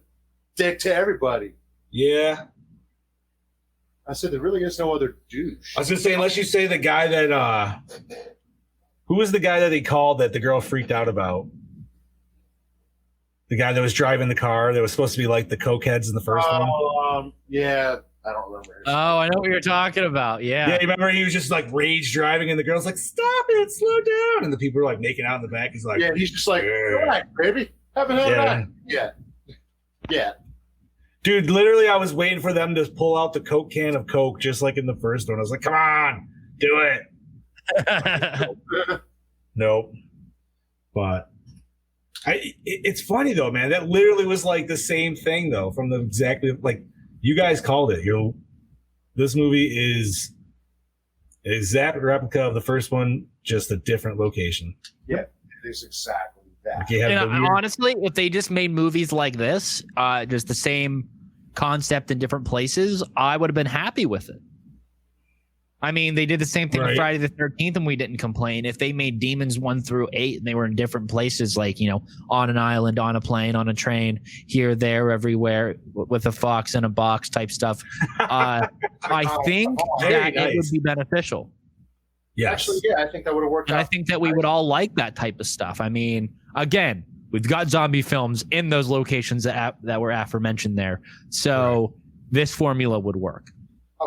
S7: dick to everybody.
S6: Yeah.
S7: I said there really is no other douche.
S6: I was gonna say, unless you say the guy that who was the guy that they called that the girl freaked out about? The guy that was driving the car that was supposed to be like the cokeheads in the first one.
S7: Yeah, I don't remember.
S5: Oh, I know what you're talking about. Yeah.
S6: Yeah, you remember he was just like rage driving, and the girl's like, "Stop it, slow down!" And the people are like making out in the back. He's like,
S7: yeah, he's just like, "All right, baby, haven't had that." Yeah.
S6: Dude, literally, I was waiting for them to pull out the Coke can of Coke, just like in the first one. I was like, "Come on, do it." Nope. But it's funny though, man. That literally was like the same thing though, from the exactly like you guys called it. This movie is an exact replica of the first one, just a different location.
S7: Yeah, it is exactly that.
S6: Like you have
S5: And honestly, if they just made movies like this, just the same concept in different places, I would have been happy with it. I mean, they did the same thing with Friday the 13th, and we didn't complain. If they made Demons 1 through 8, and they were in different places, like, on an island, on a plane, on a train, here, there, everywhere, with a fox in a box type stuff, I think that it would be beneficial.
S6: Yes.
S7: Actually, yeah, I think that would have worked
S5: And
S7: out.
S5: I think that we would all like that type of stuff. I mean, again, we've got zombie films in those locations that were aforementioned there. So this formula would work.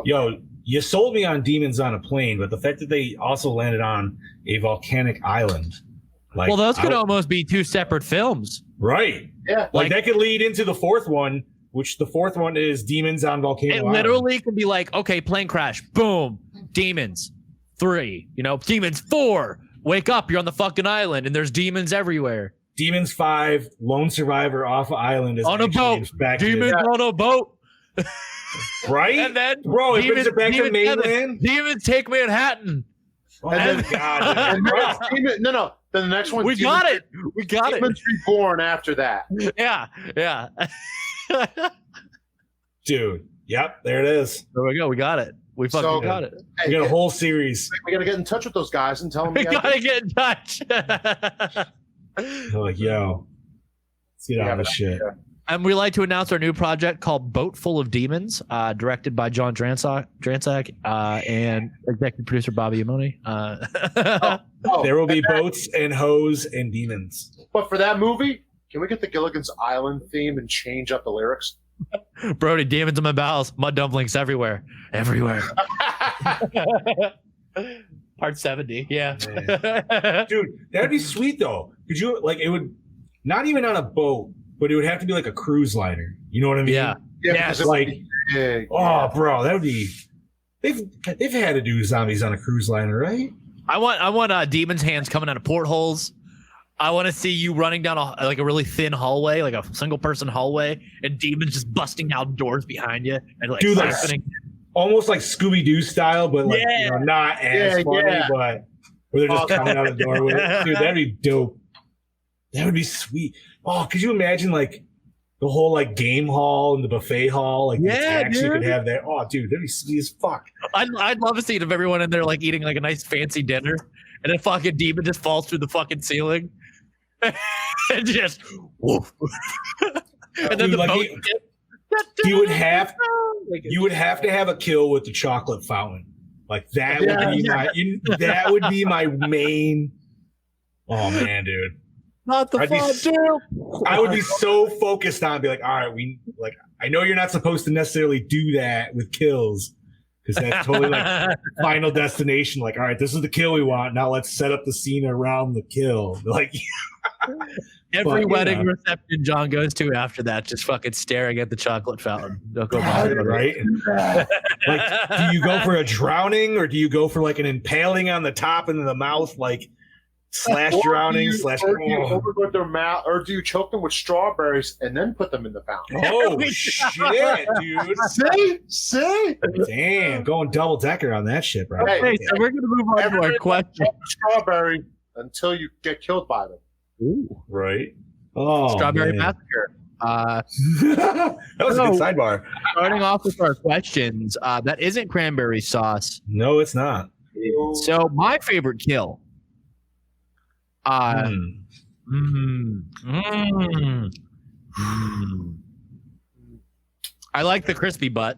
S6: Yo, you sold me on Demons on a Plane, but the fact that they also landed on a volcanic island. Like,
S5: Well, those could almost be 2 separate films.
S6: Right.
S7: Yeah.
S6: Like that could lead into the fourth one, which the fourth one is Demons on Volcano Island.
S5: It literally could be like, okay, plane crash, boom, Demons 3, Demons 4, wake up, you're on the fucking island, and there's demons everywhere.
S6: Demons 5, Lone Survivor off an island is
S5: On a boat. Demons on a boat.
S6: Right?
S5: And then
S6: bro, it brings it back to mainland.
S5: Demons take Manhattan.
S6: Oh,
S7: And then-
S6: God.
S7: And then it's Then the next one.
S5: We got it. We got it.
S7: Demons Reborn after that.
S5: Yeah.
S6: Dude. Yep, there it is.
S5: There we go. We got it. We fucking got it.
S6: We got a whole series.
S7: We got to get in touch with those guys and tell them.
S5: We gotta get in touch.
S6: They're like, yo, let's get out of this shit.
S5: And we like to announce our new project called Boat Full of Demons, directed by John Dransak, and executive producer Bobby Amoni.
S6: There will be boats and hoes and demons.
S7: But for that movie, can we get the Gilligan's Island theme and change up the lyrics?
S5: Brody, demons in my bowels, mud dumplings everywhere. Part 70, yeah.
S6: Dude, that'd be sweet though. Could you it would not even on a boat, but it would have to be like a cruise liner. You know what I mean?
S5: Yeah.
S7: Yeah,
S6: Bro, that would be. They've had to do zombies on a cruise liner, right?
S5: I want demons' hands coming out of portholes. I want to see you running down a really thin hallway, like a single person hallway, and demons just busting out doors behind you and
S6: Dude, almost like Scooby Doo style, but not as funny. But Where they're just coming out the door with it. Dude, that'd be dope. That would be sweet. Oh, could you imagine like the whole like game hall and the buffet hall? Like the attacks you could have there. Oh, dude, that'd be sweet as fuck.
S5: I'd love a scene of everyone in there like eating like a nice fancy dinner, and a fucking demon just falls through the fucking ceiling, and just woof. And then
S6: Dude,
S5: the
S6: like
S5: boat
S6: you would have to have a kill with the chocolate fountain. Like that would be my main. Oh man, dude.
S5: Not the fun,
S6: I would be so focused on be like, all right, I know you're not supposed to necessarily do that with kills because that's totally like final destination. Like, all right, this is the kill we want. Now let's set up the scene around the kill. Like
S5: every wedding reception John goes to after that, just fucking staring at the chocolate fountain. Don't go
S6: right? Like, do you go for a drowning or do you go for like an impaling on the top and in the mouth? Like, slash drowning slash
S7: or do you overload their mouth, or do you choke them with strawberries and then put them in the fountain?
S6: Oh shit, dude!
S7: See,
S6: damn, going double decker on that shit, bro.
S5: Okay, so we're gonna move on to our question.
S7: Strawberry until you get killed by them.
S6: Ooh, right? Oh,
S5: Strawberry
S6: man.
S5: Massacre.
S6: That was a good sidebar.
S5: Starting off with our questions, that isn't cranberry sauce.
S6: No, it's not.
S5: So my favorite kill. I like the crispy butt,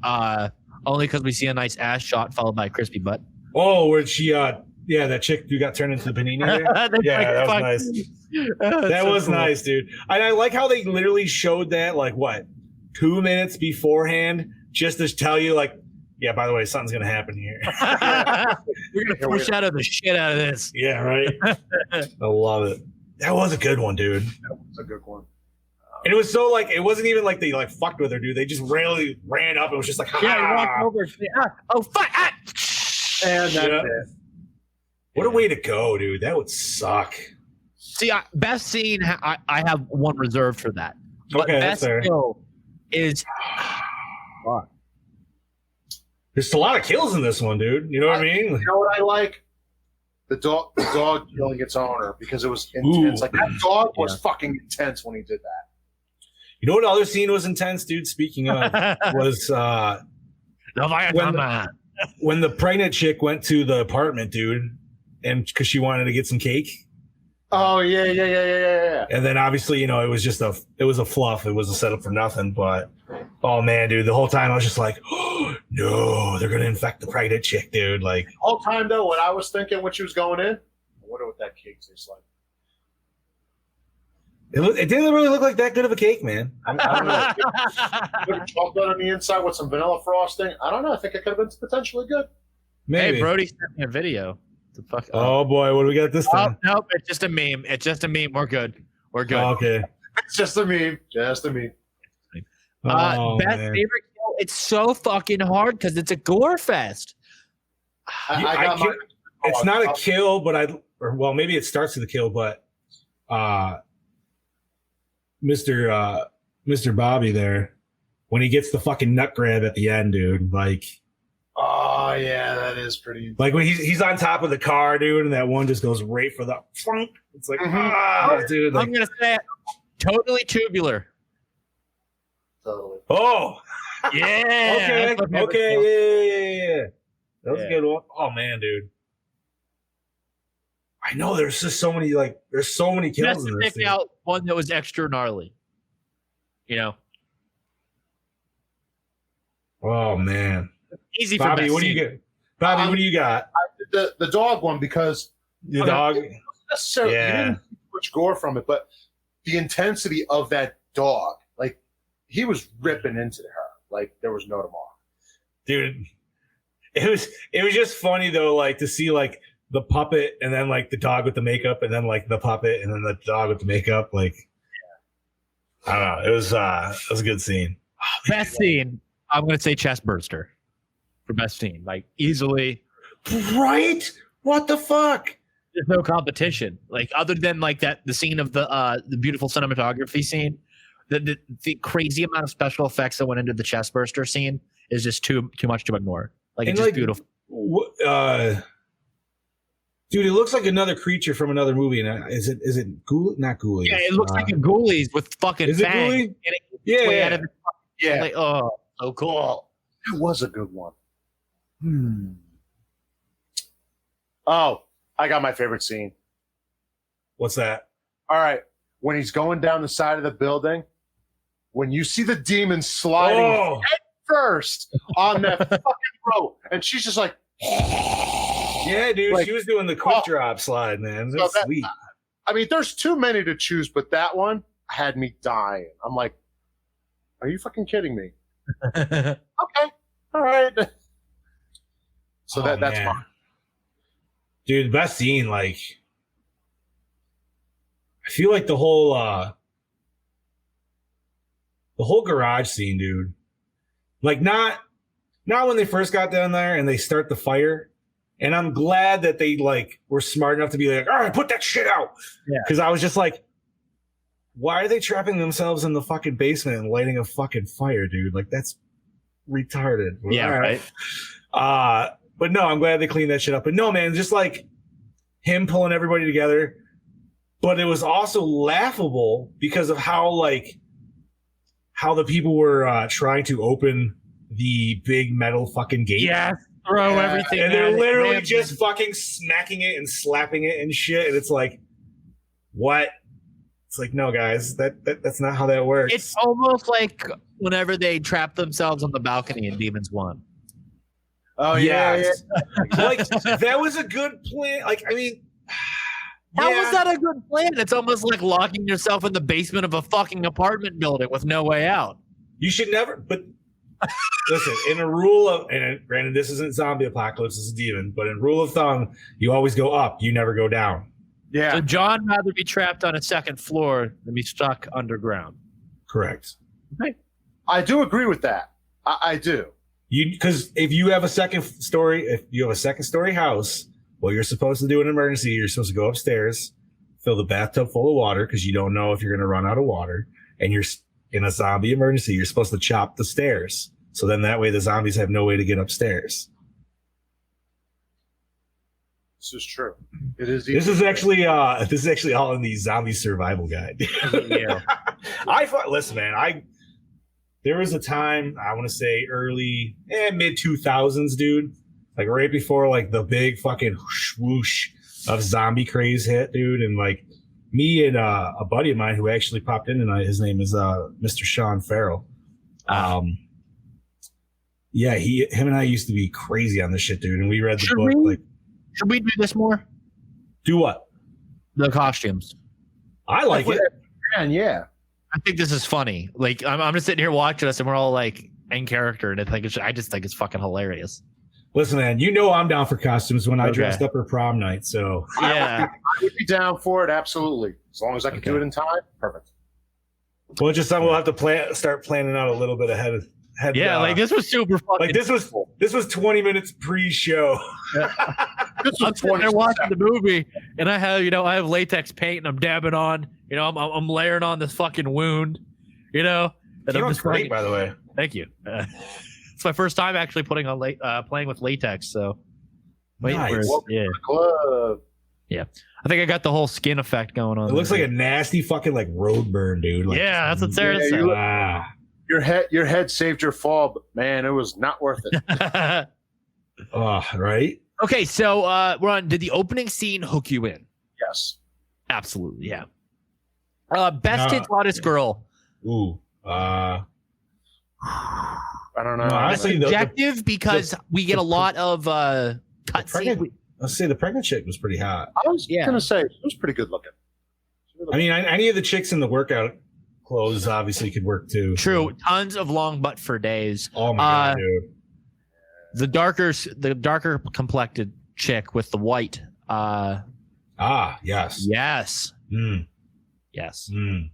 S5: only because we see a nice ass shot followed by a crispy butt.
S6: Oh, where she, that chick who got turned into the panini there? Yeah, that was nice. That was nice, dude. And I like how they literally showed that, like, what, 2 minutes beforehand, just to tell you, like, yeah, by the way, something's going to happen here.
S5: We're going to foreshadow the shit out of this.
S6: Yeah, right? I love it. That was a good one, dude.
S7: That was a good one.
S6: And it was so, like, it wasn't even like they, like, fucked with her, dude. They just really ran up and was just like,
S5: yeah, he walked over. Oh, fuck.
S7: And that's it.
S6: What a way to go, dude. That would suck.
S5: See, best scene, I have one reserved for that. But
S6: Okay,
S5: best
S6: that's fair.
S5: kill is... Fuck.
S6: There's a lot of kills in this one, dude. You know what I mean?
S7: You know what I like? The dog killing its owner because it was intense.
S6: Ooh.
S7: Like that dog was fucking intense when he did that.
S6: You know what other scene was intense, dude? Speaking of, was when the pregnant chick went to the apartment, dude, and because she wanted to get some cake.
S7: Oh yeah.
S6: And then obviously, you know, it was a fluff. It was a setup for nothing. But oh man, dude, the whole time I was just like, oh, no, they're gonna infect the pregnant chick, dude. Like,
S7: Whole time though, what I was thinking when she was going in, I wonder what that cake tastes like.
S6: it didn't really look like that good of a cake, man.
S7: I don't know. Put chocolate on the inside with some vanilla frosting. I don't know. I think it could have been potentially good.
S6: Maybe.
S5: Hey, Brody sent me a video. The fuck?
S6: Oh boy, what do we got this
S5: Oh,
S6: time?
S5: nope, it's just a meme. It's just a meme. We're good. We're good.
S6: Oh, okay.
S7: It's just a meme. Just a meme.
S6: Oh,
S5: best
S6: man.
S5: favorite kill. It's so fucking hard because it's a gore fest.
S7: I
S6: I
S7: got
S6: can't- It's not a kill, but maybe it starts with a kill, but Mr. Bobby there, when he gets the fucking nut grab at the end, dude, like
S7: Oh yeah, that is pretty.
S6: when he's on top of the car, dude, and that one just goes right for the flunk. It's like, dude, like,
S5: I'm gonna say it. Totally tubular.
S7: Totally.
S6: oh,
S5: Yeah.
S6: okay, yeah. That was
S5: Yeah.
S6: a good one. Oh man, dude. I know there's just so many, like, there's so many kills
S5: Just
S6: in
S5: to
S6: this
S5: pick
S6: thing.
S5: out one that was extra gnarly. You know,
S6: Oh man,
S5: easy for
S6: Bobby,
S5: best
S6: what do you
S5: scene.
S6: get? Bobby, what do you got?
S7: The dog one because
S6: The
S7: Okay.
S6: dog.
S7: necessarily you
S6: Yeah.
S7: didn't see much gore from it, but the intensity of that dog, like he was ripping into her, like there was no tomorrow.
S6: Dude, it was just funny though, like to see like the puppet and then like the dog with the makeup and then like the puppet and then the dog with the makeup. Like, I don't know. It was a good scene.
S5: Best scene. I'm gonna say chest burster for best scene. Like easily,
S6: Right? What the fuck?
S5: there's no competition. Like other than like the scene of the beautiful cinematography scene, the crazy amount of special effects that went into the chest burster scene is just too much to ignore. Like
S6: And,
S5: it's just
S6: like,
S5: beautiful.
S6: Dude, it looks like another creature from another movie. And is it Ghoulie? Not Ghoulie.
S5: Yeah, it looks like a Ghoulies with fucking
S6: Is it
S5: fangs.
S6: Ghoulie?
S5: Yeah,
S6: Yeah.
S5: out of the,
S7: Yeah,
S5: like, oh, so cool.
S7: that was a good one. Oh, I got my favorite scene.
S6: What's that?
S7: All right, when he's going down the side of the building, when you see the demon sliding
S6: Oh,
S7: first on that fucking rope, and she's just like,
S6: yeah, dude.
S7: Like,
S6: she was doing the quick drop slide, man. That's
S7: So that-
S6: sweet.
S7: I mean, there's too many to choose, but that one had me dying. I'm like, are you fucking kidding me? Okay, all right. So
S6: Oh,
S7: that's
S6: man.
S7: mine.
S6: Dude, best scene, like I feel like the whole garage scene, dude. Like not when they first got down there and they start the fire. And I'm glad that they like were smart enough to be like, all right, put that shit out.
S5: Yeah.
S6: Because I was just like, why are they trapping themselves in the fucking basement and lighting a fucking fire, dude? Like that's retarded.
S5: Yeah, right.
S6: But no, I'm glad they cleaned that shit up. But no, man, just like him pulling everybody together. But it was also laughable because of how the people were trying to open the big metal fucking gate.
S5: Yeah, throw everything.
S6: And
S5: at
S6: they're
S5: it.
S6: literally
S5: Ram-
S6: just fucking smacking it and slapping it and shit. And it's like, what? It's like, no, guys, that's not how that works.
S5: It's almost like whenever they trap themselves on the balcony in Demons 1.
S7: Oh
S6: yes. Like that was a good plan. Like, I mean,
S5: How
S6: yeah.
S5: was that a good plan? It's almost like locking yourself in the basement of a fucking apartment building with no way out.
S6: You should never, but listen, in a rule of, and granted, this isn't zombie apocalypse, this is demon, but in rule of thumb, you always go up, you never go down.
S7: Yeah.
S5: So John rather be trapped on a second floor than be stuck underground.
S6: Correct.
S7: I do agree with that. I do.
S6: Because if you have a second story house, what you're supposed to do in an emergency, you're supposed to go upstairs, fill the bathtub full of water because you don't know if you're going to run out of water, and you're in a zombie emergency, you're supposed to chop the stairs. So then that way the zombies have no way to get upstairs.
S7: This is true. It is.
S6: This is actually all in the zombie survival guide.
S5: Yeah.
S6: Listen, man, there was a time, I want to say early mid 2000s, dude, like right before like the big fucking swoosh of zombie craze hit, dude, and like me and a buddy of mine who actually popped in tonight, his name is Mr. Sean Farrell. Yeah, him and I used to be crazy on this shit, dude, and we read the book.
S5: Should we do this more?
S6: Do what?
S5: The costumes.
S6: I like it.
S7: Man, yeah.
S5: I think this is funny. Like I'm just sitting here watching us, and we're all like in character, and I just think it's fucking hilarious.
S6: Listen, man, you know I'm down for costumes when I
S5: Okay.
S6: dressed up for prom night. So
S5: Yeah.
S7: I would be down for it, absolutely. As long as I can do it in time, perfect.
S6: well, just we'll have to start planning out a little bit ahead.
S5: Yeah, like this was super fucking.
S6: Like this was 20 minutes pre-show.
S5: I'm sitting there watching the movie, and I have latex paint, and I'm dabbing on. I'm layering on this fucking wound. And
S6: You
S5: I'm
S6: look
S5: just
S6: great,
S5: fucking-
S6: by the way.
S5: Thank you. It's my first time actually putting on playing with latex. So,
S6: Nice.
S5: yeah,
S7: Club.
S5: I think I got the whole skin effect going on.
S6: It looks like a nasty fucking like road burn, dude. Like,
S5: yeah, that's what Sarah
S7: Yeah,
S5: said.
S6: Ah.
S7: Your head saved your fall, but man, it was not worth it.
S6: Oh, right.
S5: Okay, so Ron, did the opening scene hook you in?
S7: Yes.
S5: Absolutely, yeah. Best
S6: No.
S5: hit hottest girl.
S6: Ooh.
S7: I don't know.
S6: No, honestly, the
S5: Objective because we get a lot of cut
S6: pregnant,
S5: scenes.
S6: let's say the pregnant chick was pretty hot.
S7: I was
S5: Yeah.
S7: gonna say it was pretty good looking.
S6: I mean, any of the chicks in the workout clothes obviously could work too.
S5: True, tons of long butt for days.
S6: Oh my god, dude.
S5: The darker complected chick with the white.
S6: Yes.
S5: Yes,
S6: Mm,
S5: yes.
S6: mm.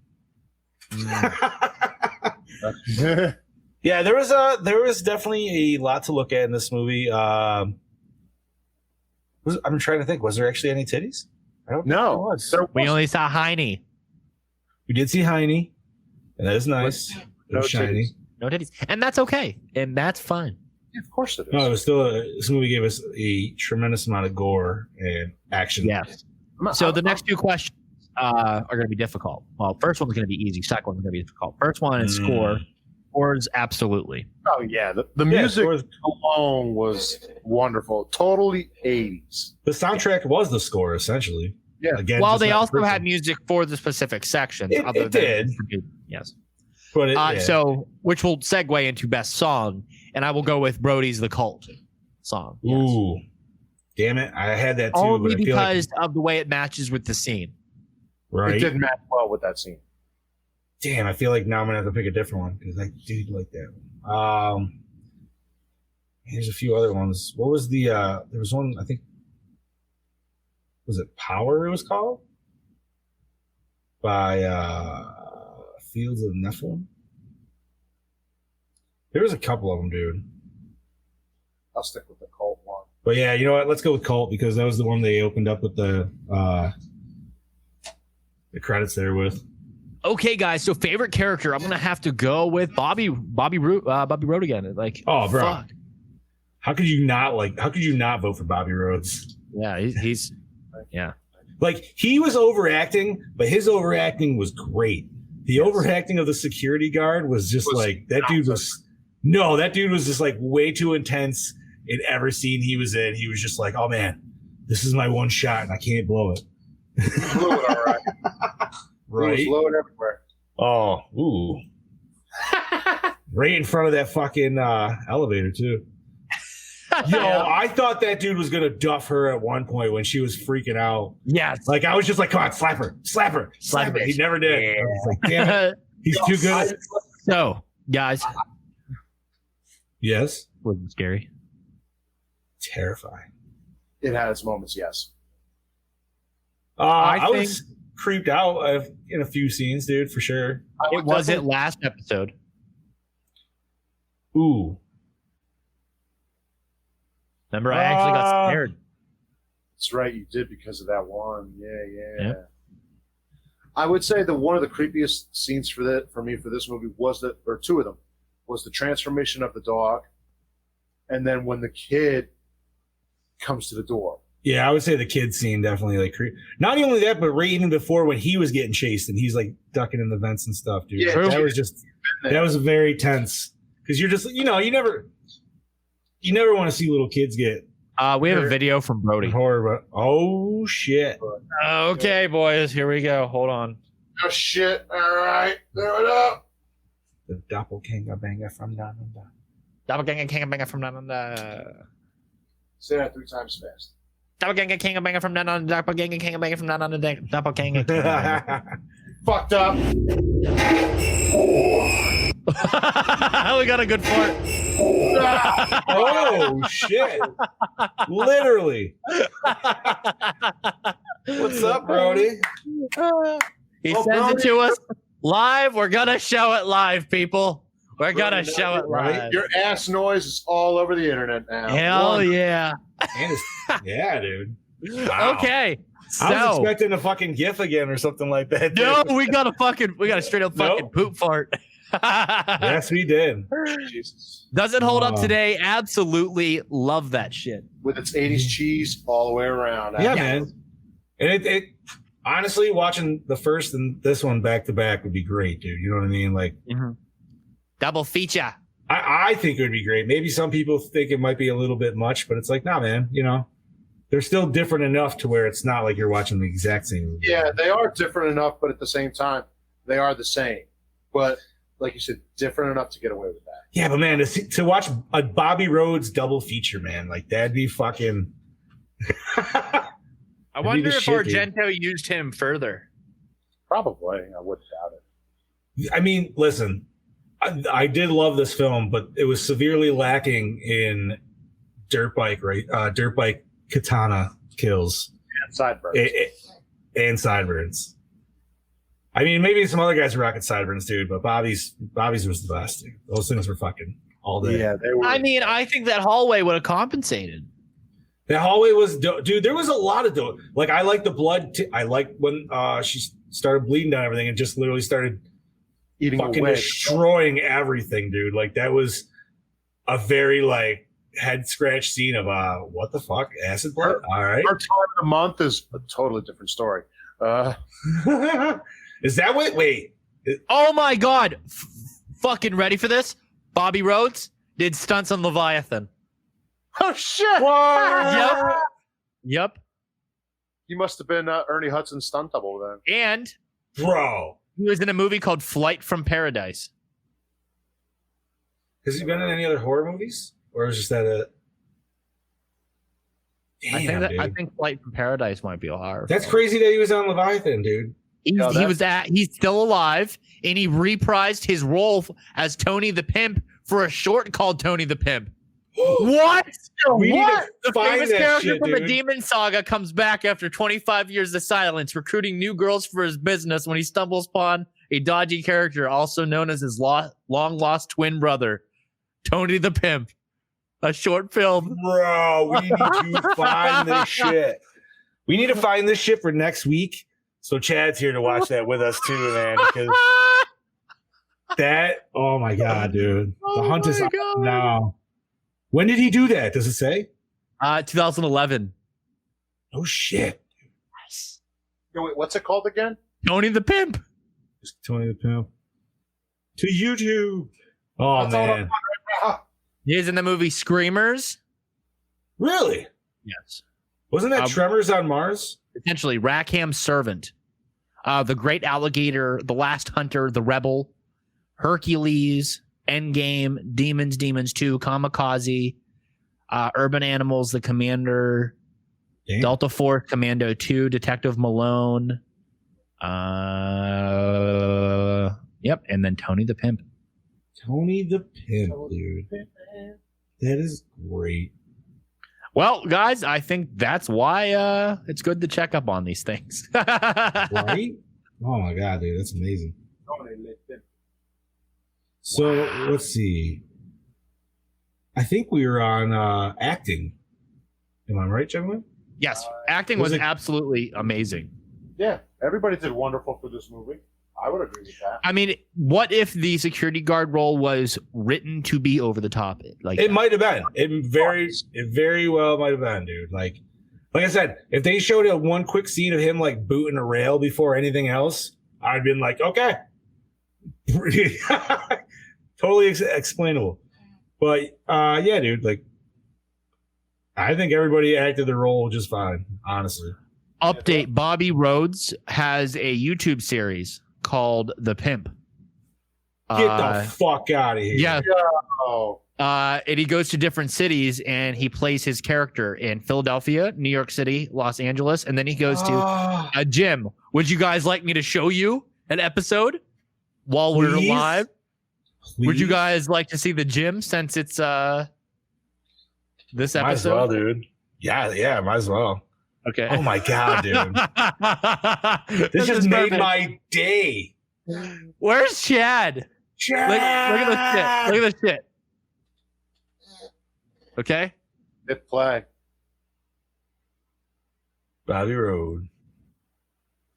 S6: Yeah, there was definitely a lot to look at in this movie. I'm trying to think. Was there actually any titties? I don't think there
S7: No,
S6: was.
S7: there
S5: We
S7: was
S5: only saw Heine.
S6: We did see Heine, and that is nice. It
S7: No
S6: was shiny.
S7: titties.
S5: No titties, and that's okay, and that's fine.
S7: Yeah, of course it is.
S6: No, it was still this movie gave us a tremendous amount of gore and action.
S5: Yes. So the next two questions are going to be difficult. Well, first one's going to be easy. Second one's going to be difficult. First one is score. Scores, absolutely.
S7: Oh yeah, the music alone was wonderful. Totally 80s.
S6: The soundtrack was the score essentially.
S7: Yeah.
S6: Again,
S5: Well,
S6: just
S5: they
S6: not
S5: also
S6: the
S5: had music for the specific sections.
S6: It did.
S5: Yes.
S6: But
S5: So, which will segue into best song, and I will go with Brody's "The Cult" song. Yes.
S6: Ooh, damn it! I had that too.
S5: Only
S6: but I feel
S5: because of the way it matches with the scene.
S6: right.
S7: It didn't match well with that scene.
S6: Damn, I feel like now I'm gonna have to pick a different one because I did like that one. Here's a few other ones. What was the? There was one I think. Was it Power? It was called by Fields of Nephilim. There was a couple of them, dude.
S7: I'll stick with the Cult one.
S6: But yeah, you know what? Let's go with Cult because that was the one they opened up with the credits there with.
S5: Okay, guys. So favorite character, I'm gonna have to go with Bobby Roode again. Like,
S6: Oh, bro.
S5: fuck.
S6: How could you not vote for Bobby Rhodes?
S5: Yeah, he's yeah.
S6: Like he was overacting, but his overacting was great. The overacting of the security guard was just like that dude was just like way too intense in every scene he was in. He was just like, oh man, this is my one shot and I can't blow it.
S7: Blew it all right.
S6: Right.
S7: It was blowing everywhere.
S6: Oh, ooh. Right in front of that fucking elevator too. Yo, I thought that dude was gonna duff her at one point when she was freaking out.
S5: Yes.
S6: Like I was just like, come on, slap her. He never did.
S5: Yeah.
S6: I was like, damn it. He's too good.
S5: So, guys,
S6: Yes.
S5: was it scary?
S6: Terrifying.
S7: It had its moments, yes.
S6: I was creeped out in a few scenes, dude, for sure.
S5: It wasn't last episode.
S6: Ooh.
S5: Remember, I actually got scared.
S7: That's right, you did because of that one. Yeah.
S5: Yeah.
S7: I would say that one of the creepiest scenes for me for this movie was or two of them, was the transformation of the dog, and then when the kid comes to the door.
S6: Yeah, I would say the kid scene definitely like not only that, but right even before when he was getting chased and he's like ducking in the vents and stuff, dude.
S7: Yeah,
S6: that was very tense because you're just you never want to see little kids get.
S5: We have a video from Brody.
S6: Horror, but oh shit!
S5: Okay, boys, here we go. Hold on.
S7: Oh shit! All right, there it up.
S6: The doppelganger banger from down under.
S5: Doppelganger king banger from down under.
S7: Say that 3 times fast.
S5: Doppelganger king banger from down under. Doppelganger king banger from down under. Doppelganger.
S7: Fucked up.
S5: We got a good fart.
S6: Oh shit! Literally. What's up, Brody?
S5: He sends it to us live. We're gonna show it live, people. We're gonna show it live.
S7: Your ass noise is all over the internet now.
S5: Hell yeah!
S6: Yeah, dude. Wow.
S5: Okay. So,
S6: I was expecting a fucking GIF again or something like that.
S5: No, we got a straight up fucking poop fart.
S6: Yes, we did.
S7: Jesus.
S5: Does it hold up today? Absolutely love that shit.
S7: With its 80s cheese all the way around.
S6: Yeah, man. And it honestly, watching the first and this one back to back would be great, dude. You know what I mean? Like
S5: double feature.
S6: I think it would be great. Maybe some people think it might be a little bit much, but it's like, nah, man. They're still different enough to where it's not like you're watching the exact same movie.
S7: Yeah, they are different enough, but at the same time, they are the same. But like you said, different enough to get away with that.
S6: Yeah, but man, to watch a Bobby Rhodes double feature, man, like that'd be fucking.
S5: I wonder if Argento used him further.
S7: Probably, I wouldn't doubt it.
S6: I mean, listen, I did love this film, but it was severely lacking in dirt bike katana kills
S7: And sideburns.
S6: and sideburns. I mean, maybe some other guys were rocking sideburns, dude, but Bobby's was the best, dude. Those things were fucking all day.
S7: Yeah, they were.
S5: I mean, I think that hallway would have compensated.
S6: That hallway was dope. Dude, there was a lot of dope. Like, I like the blood. I like when she started bleeding down everything and just literally started
S7: eating
S6: fucking
S7: away.
S6: destroying everything, dude. Like, that was a very like head scratch scene of what the fuck, acid blood. All right,
S7: Our time of the month is a totally different story.
S6: Is that what? Wait,
S5: Oh my God. Fucking ready for this? Bobby Rhodes did stunts on Leviathan.
S7: Oh shit!
S5: Yep.
S7: He must have been Ernie Hudson's stunt double then.
S5: And
S6: bro?
S5: he was in a movie called Flight from Paradise.
S6: Has he been in any other horror movies, or is just that a? Damn,
S5: I
S6: dude.
S5: think Flight from Paradise might be a horror.
S6: That's
S5: film.
S6: crazy that he was on Leviathan, dude.
S5: He's still alive, and he reprised his role as Tony the Pimp for a short called Tony the Pimp. What?
S6: We need to
S5: The
S6: find
S5: famous
S6: that
S5: character
S6: shit,
S5: from the
S6: dude.
S5: Demon Saga comes back after 25 years of silence, recruiting new girls for his business when he stumbles upon a dodgy character, also known as his long-lost twin brother, Tony the Pimp. A short film.
S6: Bro, we need to find this shit. We need to find this shit for next week. So Chad's here to watch that with us too, man. Because that, oh my God, dude. The hunt is up now. When did he do that? Does it say?
S5: 2011.
S6: Oh shit.
S7: Yo, wait, what's it called again?
S5: Tony the Pimp.
S6: Just Tony the Pimp. To YouTube. Oh
S7: That's all
S6: man.
S5: He's in the movie Screamers.
S6: Really?
S5: Yes.
S6: Wasn't that Tremors on Mars?
S5: Essentially, Rackham's Servant, The Great Alligator, The Last Hunter, The Rebel, Hercules, Endgame, Demons 2, Kamikaze, Urban Animals, The Commander,
S6: Damn.
S5: Delta Force Commando 2, Detective Malone. Yep, and then Tony the Pimp.
S6: Tony the Pimp, dude. That is great.
S5: Well, guys, I think that's why it's good to check up on these things.
S6: Right? Oh my God, dude, that's amazing. So let's see. I think we were on acting. Am I right, gentlemen?
S5: Yes, acting
S6: Was
S5: was
S6: it-
S5: absolutely amazing.
S7: Yeah, everybody did wonderful for this movie. I would agree with that.
S5: I mean, what if the security guard role was written to be over the top? Like
S6: It might have been. It very well might have been, dude. Like I said, if they showed a one quick scene of him like booting a rail before anything else, I'd been like, okay, totally explainable. But yeah, dude, like I think everybody acted their role just fine, honestly.
S5: update: Bobby Rhodes has a YouTube series called The Pimp.
S6: Get the fuck out of here.
S5: Yeah.
S7: Oh,
S5: And he goes to different cities and he plays his character in Philadelphia, New York City, Los Angeles, and then he goes to a gym. Would you guys like me to show you an episode while we're
S6: Please?
S5: live? Would you
S6: Please?
S5: guys like to see the gym since it's this
S6: Might as well,
S5: episode?
S6: dude. Yeah, might as well.
S5: Okay.
S6: Oh my God, dude. This just
S5: is
S6: made
S5: perfect.
S6: my day.
S5: Where's Chad?
S6: Chad!
S5: Look at this shit. Look at this shit. Okay.
S7: hit play.
S6: Bobby Road.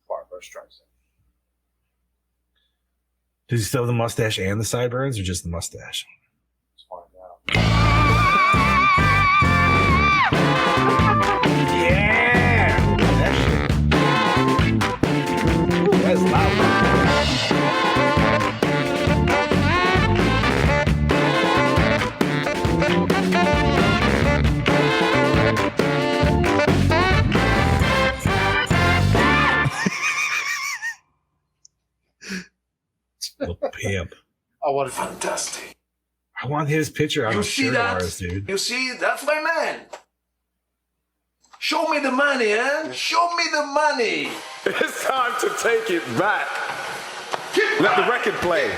S7: Barbara Streisand.
S6: Does he still have the mustache and the sideburns, or just the mustache?
S7: Let's find out.
S6: Yeah! That shit. That's loud. The pimp.
S7: I want to.
S9: Fantastic.
S6: I want his picture on
S9: You
S6: the
S9: see
S6: shirt of
S9: that?
S6: ours, dude.
S9: You see, that's my man. Show me the money, eh? Show me the money.
S10: It's time to take it back. Let the record play.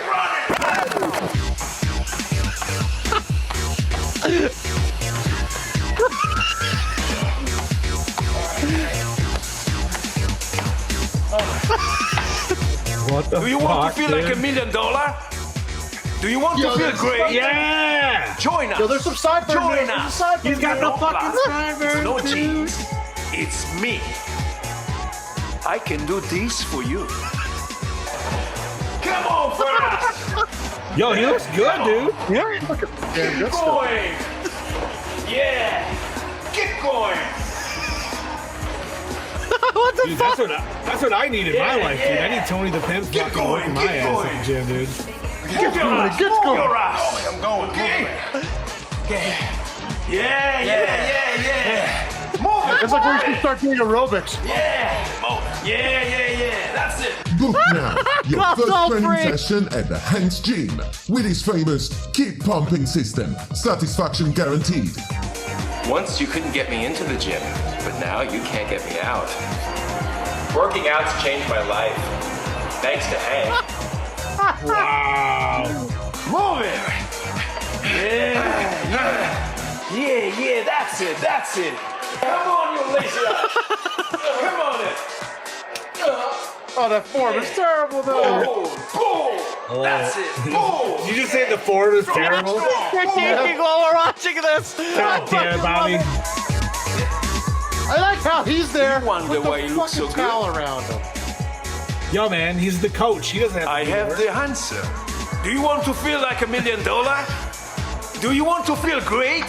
S6: What the
S9: Do you want
S6: fuck,
S9: to feel
S6: dude?
S9: like $1 million? Do you want to feel
S7: there's
S9: great?
S6: Yeah!
S9: Join us.
S7: Yo, there's some sideburns.
S9: Join
S7: There's
S9: us.
S7: some sideburns.
S6: He's got the
S9: No
S6: fucking
S9: class.
S6: sideburns,
S9: No
S6: dude.
S9: jeans. It's me. I can do this for you. Come on, fellas.
S6: Yo, he looks good, dude.
S7: Damn good stuff.
S9: Going. Yeah. Keep going.
S5: What the
S6: Dude,
S5: fuck?
S6: that's what I need in my life, dude. I need Tony the Pimp
S9: Keep
S6: fucking
S9: going,
S6: working my
S9: keep
S6: ass
S9: going.
S6: at the gym, dude.
S9: Get going.
S7: Get going.
S9: Your ass. I'm going. Okay. Yeah. Move it.
S7: It's like when you start doing aerobics.
S9: Yeah. Move it. Yeah. That's it.
S11: Book now your
S5: That's
S11: first
S5: all
S11: training
S5: free.
S11: session at the Hank's Gym with his famous keep pumping system. Satisfaction guaranteed.
S12: Once you couldn't get me into the gym, but now you can't get me out. Working out's changed my life. Thanks to Hank.
S6: Wow.
S9: Move it. Yeah. That's it. Come on, you lazy ass. Come on in.
S7: Oh, that form is terrible, though.
S9: Boom. That's it. Boom.
S6: Did you just say the form is terrible?
S5: You're taking while we're watching this.
S6: God damn it, Bobby.
S7: I like how he's there
S9: wonder
S7: with
S9: why
S7: the
S9: he looks
S7: fucking
S9: so good.
S7: towel around him.
S6: Yo, man, he's the coach. He doesn't have to
S9: I
S6: do
S9: have
S6: work.
S9: the answer. Do you want to feel like $1 million? Do you want to feel great?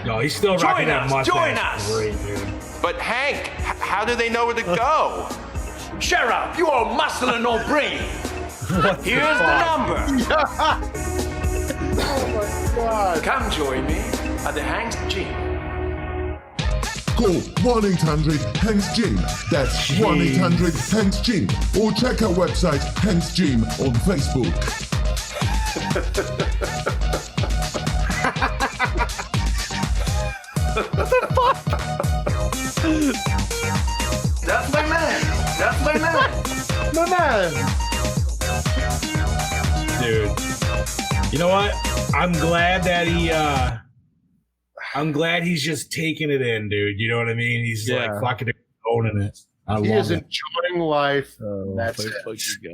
S6: No, he's still
S9: Join
S6: rocking that
S9: us,
S6: mustache.
S9: join us.
S6: Great, dude.
S12: But Hank, how do they know where to go?
S9: Shut up. You are muscle and no brain.
S6: What
S9: Here's the number.
S7: Oh my god.
S9: Come join me at the Hank's Gym.
S11: Call 1-800-HANKS-GYM. That's 1-800-HANKS-GYM. Or check our website, Hank's Gym, on Facebook.
S9: That's my man.
S7: My man.
S6: Dude. You know what? I'm glad that I'm glad he's just taking it in, dude. You know what I mean? He's like fucking owning it. I
S7: He
S6: love
S7: is
S6: it.
S7: enjoying life. That's it.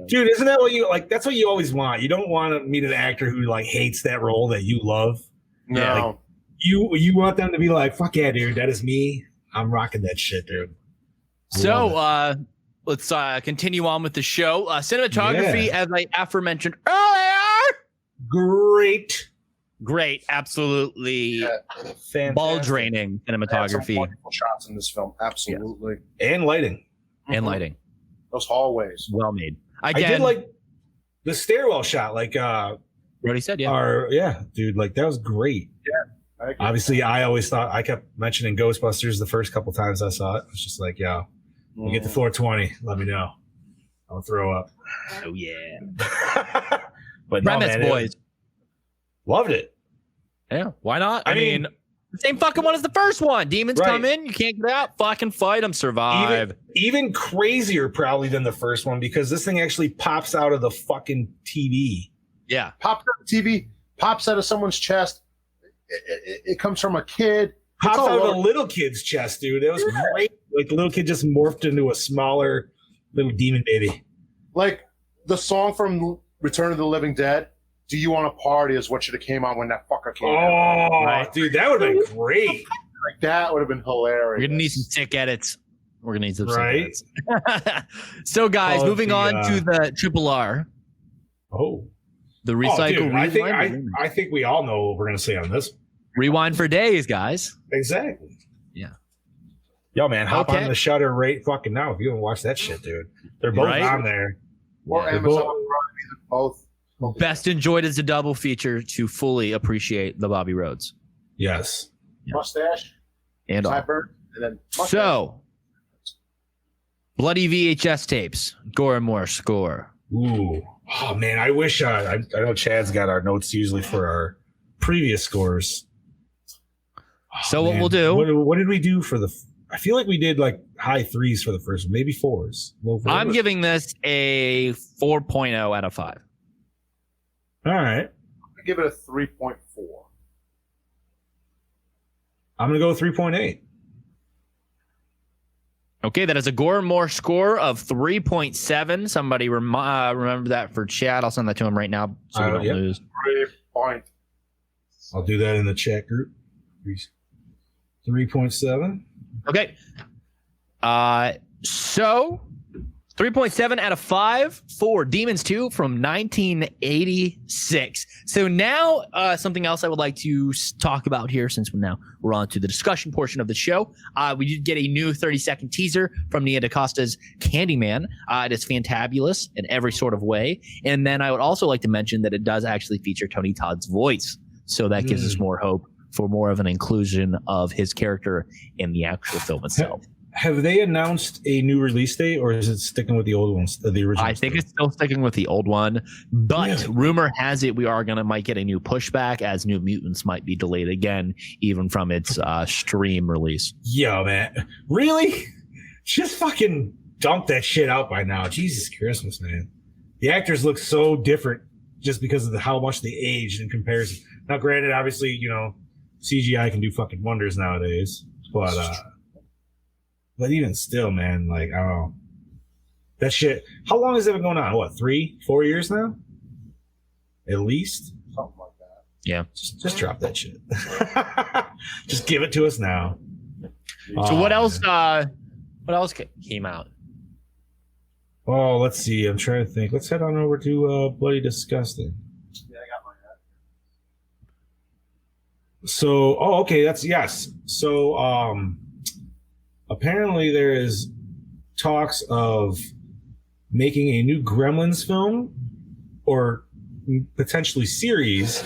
S6: Dude, isn't that what you like? That's what you always want. You don't want to meet an actor who like hates that role that you love.
S7: No.
S6: Yeah, like, you want them to be like, fuck yeah, dude, that is me. I'm rocking that shit, dude.
S5: So let's continue on with the show. Cinematography, as I aforementioned earlier. Great, absolutely
S6: Fantastic.
S5: ball draining
S7: Had some
S5: cinematography
S7: wonderful shots in this film. Absolutely.
S6: And lighting.
S5: and lighting.
S7: Those hallways.
S5: Well made.
S6: I
S5: Again,
S6: did like the stairwell shot, like
S5: Brody said, yeah.
S6: dude, like that was great.
S7: I agree.
S6: Obviously, I always thought I kept mentioning Ghostbusters the first couple times I saw it. I was just like, yo, when you get to floor 20, let me know. I'll throw up.
S5: Oh yeah.
S6: But no,
S5: Premise,
S6: man,
S5: boys.
S6: loved it.
S5: Yeah, why not?
S6: I
S5: I mean, the same fucking one as the first one. Demons
S6: Right.
S5: come in, you can't get out. Fucking fight them, survive.
S6: Even crazier probably than the first one because this thing actually pops out of the fucking TV.
S5: Yeah.
S7: Pops out of the TV, pops out of someone's chest. It comes from a kid.
S6: Pops
S7: all
S6: out of
S7: over.
S6: a little kid's chest, dude. It was great. Like the little kid just morphed into a smaller little demon baby.
S7: Like the song from Return of the Living Dead, Do You Want to Party, is what should have came out when that fucker came out.
S6: Oh,
S5: Right.
S6: dude, that would have been great.
S7: Like that would have been hilarious.
S5: We're gonna need some sick edits. We're gonna need some
S6: Right.
S5: sick edits. So, guys,
S6: Oh,
S5: moving
S6: the,
S5: on to the triple R,
S6: Oh,
S5: the
S6: Oh,
S5: recycle
S6: dude, I think
S5: rewind.
S6: I think we all know what we're gonna say on this.
S5: Rewind for days, guys.
S6: Exactly.
S5: Yeah.
S6: Yo, man, hop
S5: Okay.
S6: on the Shutter right fucking now if you haven't watched that shit, dude. They're both
S5: Right?
S6: on there.
S7: Or
S6: Yeah,
S7: Amazon
S6: both-
S7: Prime, both.
S5: Best enjoyed as a double feature to fully appreciate the Bobby Rhodes
S6: Yes.
S7: Mustache,
S5: and all.
S7: sideburn, and then mustache.
S5: So, bloody VHS tapes, Gore and More score.
S6: Ooh. Oh man, I wish I know Chad's got our notes usually for our previous scores.
S5: So what we'll do-
S6: What did we do for the? I feel like we did like high threes for the first, maybe fours.
S5: I'm giving this a 4.0 out of 5.
S6: All right.
S7: I give it a 3.4.
S6: I'm gonna go 3.8.
S5: Okay, that is a Gore and More score of 3.7. Somebody remember that for chat. I'll send that to him right now so we don't
S6: Yep.
S5: lose.
S7: 3.
S6: I'll do that in the chat group. 3.7.
S5: Okay. So 3.7 out of 5 for Demons 2 from 1986. So now something else I would like to talk about here, since we're on to the discussion portion of the show. We did get a new 30-second teaser from Nia DaCosta's Candyman. It is fantabulous in every sort of way. And then I would also like to mention that it does actually feature Tony Todd's voice. So that gives us more hope for more of an inclusion of his character in the actual film itself.
S6: Have they announced a new release date, or is it sticking with the old ones, the original?
S5: I think it's still sticking with the old one, but rumor has it we might get a new pushback, as New Mutants might be delayed again, even from its stream release.
S6: Yo, man, really? Just fucking dump that shit out by now. Jesus Christmas, man. The actors look so different just because of how much they aged in comparison. Now, granted, obviously, CGI can do fucking wonders nowadays, but even still, man, like, I don't know. That shit, how long has it been going on? What, 3-4 years now? At least?
S7: Something like that.
S5: Yeah.
S6: Just drop that shit. Just give it to us now.
S5: So what else came out?
S6: Oh, let's see. I'm trying to think. Let's head on over to Bloody Disgusting.
S7: Yeah, I got my hat.
S6: So, okay, yes. So, apparently there is talks of making a new Gremlins film or potentially series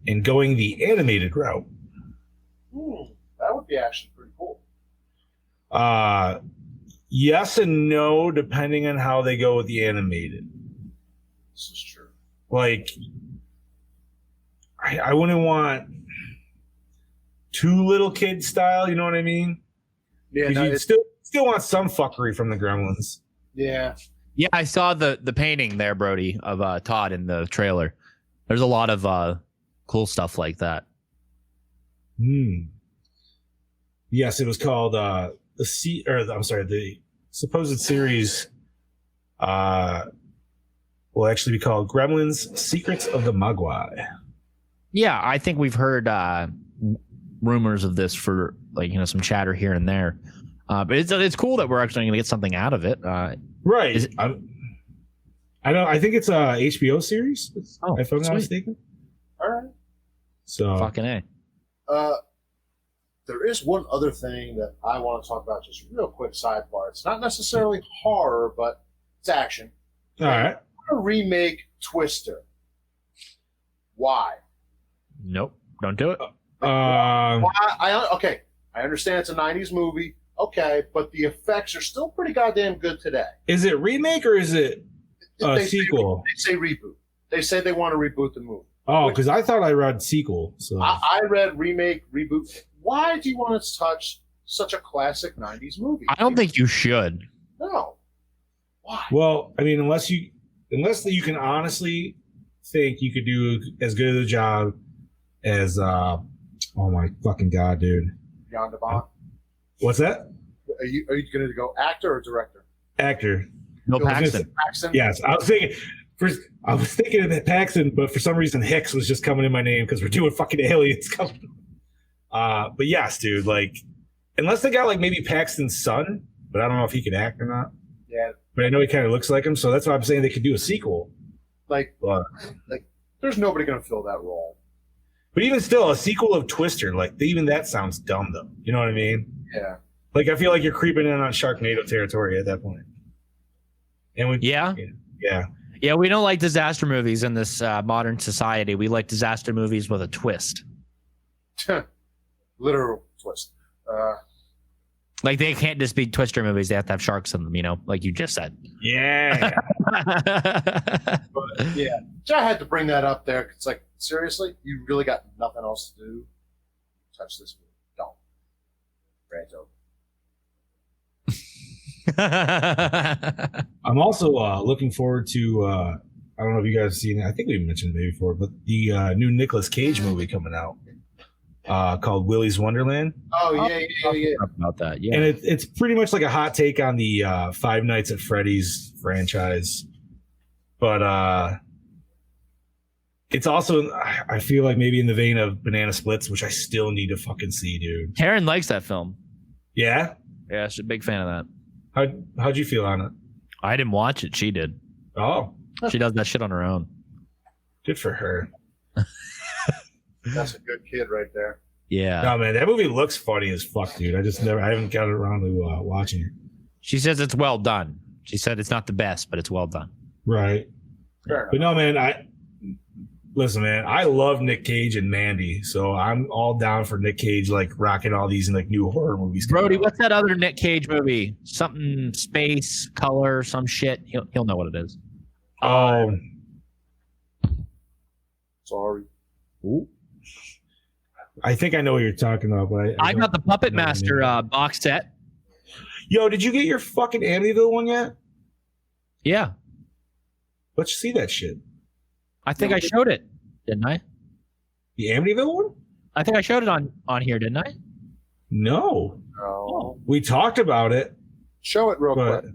S6: and going the animated route.
S7: That would be actually pretty cool.
S6: Yes and no, depending on how they go with the animated.
S7: This is true.
S6: Like, I wouldn't want too little kid style, you know what I mean?
S7: Yeah,
S6: you still want some fuckery from the Gremlins.
S7: Yeah.
S5: Yeah, I saw the painting there, Brody, of Todd in the trailer. There's a lot of cool stuff like that.
S6: Yes, it was called the supposed series will actually be called Gremlins: Secrets of the Mogwai.
S5: Yeah, I think we've heard rumors of this for some chatter here and there, but it's cool that we're actually going to get something out of it.
S6: Right. I think it's a HBO series. If I'm not mistaken.
S7: All right.
S6: So
S5: fucking A.
S7: There is one other thing that I want to talk about, just real quick sidebar. It's not necessarily horror, but it's action.
S6: All right.
S7: A remake Twister. Why?
S5: Nope. Don't do it.
S7: Okay, I understand it's a 90s movie. Okay, but the effects are still pretty goddamn good today.
S6: Is it remake or is it a sequel?
S7: They say reboot. They say they want to reboot the movie.
S6: Oh, because I thought I read sequel. So
S7: I read remake, reboot. Why do you want to touch such a classic 90s movie?
S5: I don't think you should.
S7: No. Why?
S6: Well, I mean, unless you can honestly think you could do as good of a job as oh my fucking god, dude.
S7: Jan de Bont.
S6: What's that?
S7: Are you going to go actor or director?
S6: Actor.
S5: No, Paxton.
S6: Yes, I was thinking of Paxton, but for some reason Hicks was just coming in my name because we're doing fucking aliens coming. But yes, dude, like, unless they got like maybe Paxton's son, but I don't know if he could act or not.
S7: Yeah.
S6: But I know he kind of looks like him, so that's why I'm saying they could do a sequel.
S7: Like there's nobody going to fill that role.
S6: But even still, a sequel of Twister, like, even that sounds dumb, though. You know what I mean?
S7: Yeah.
S6: Like, I feel like you're creeping in on Sharknado territory at that point. And
S5: Yeah, we don't like disaster movies in this modern society. We like disaster movies with a twist.
S7: Literal twist.
S5: Like, they can't just be Twister movies. They have to have sharks in them, like you just said.
S6: Yeah.
S7: But, yeah. So I had to bring that up there. It's like, seriously? You really got nothing else to do? Touch this movie. Don't. Rant over.
S6: I'm also looking forward to, I don't know if you guys have seen it. I think we mentioned it before, but the new Nicolas Cage movie coming out called Willy's Wonderland.
S7: Oh, yeah.
S5: About that, yeah.
S6: And it's pretty much like a hot take on the Five Nights at Freddy's franchise. But it's also, I feel like maybe in the vein of Banana Splits, which I still need to fucking see, dude.
S5: Karen likes that film.
S6: Yeah?
S5: Yeah, she's a big fan of that.
S6: How'd you feel on it?
S5: I didn't watch it. She did.
S6: Oh,
S5: she does that shit on her own.
S6: Good for her.
S7: That's a good kid right there.
S5: Yeah.
S6: No, man, that movie looks funny as fuck, dude. I haven't got around to watching it.
S5: She says it's well done. She said it's not the best, but it's well done.
S6: Right.
S7: Fair
S6: But no, man, listen, man, I love Nick Cage and Mandy, so I'm all down for Nick Cage, like rocking all these like new horror movies.
S5: Brody, what's that other Nick Cage movie? Something space, color, some shit. He'll know what it is.
S6: Oh,
S7: sorry.
S5: Ooh.
S6: I think I know what you're talking about, but
S5: I got the Puppet Master box set.
S6: Yo, did you get your fucking Amityville one yet?
S5: Yeah.
S6: Let's see that shit.
S5: I think I showed it, didn't I?
S6: The Amityville one?
S5: I think I showed it on here, didn't I?
S6: No.
S7: Oh.
S6: We talked about it.
S7: Show it real quick.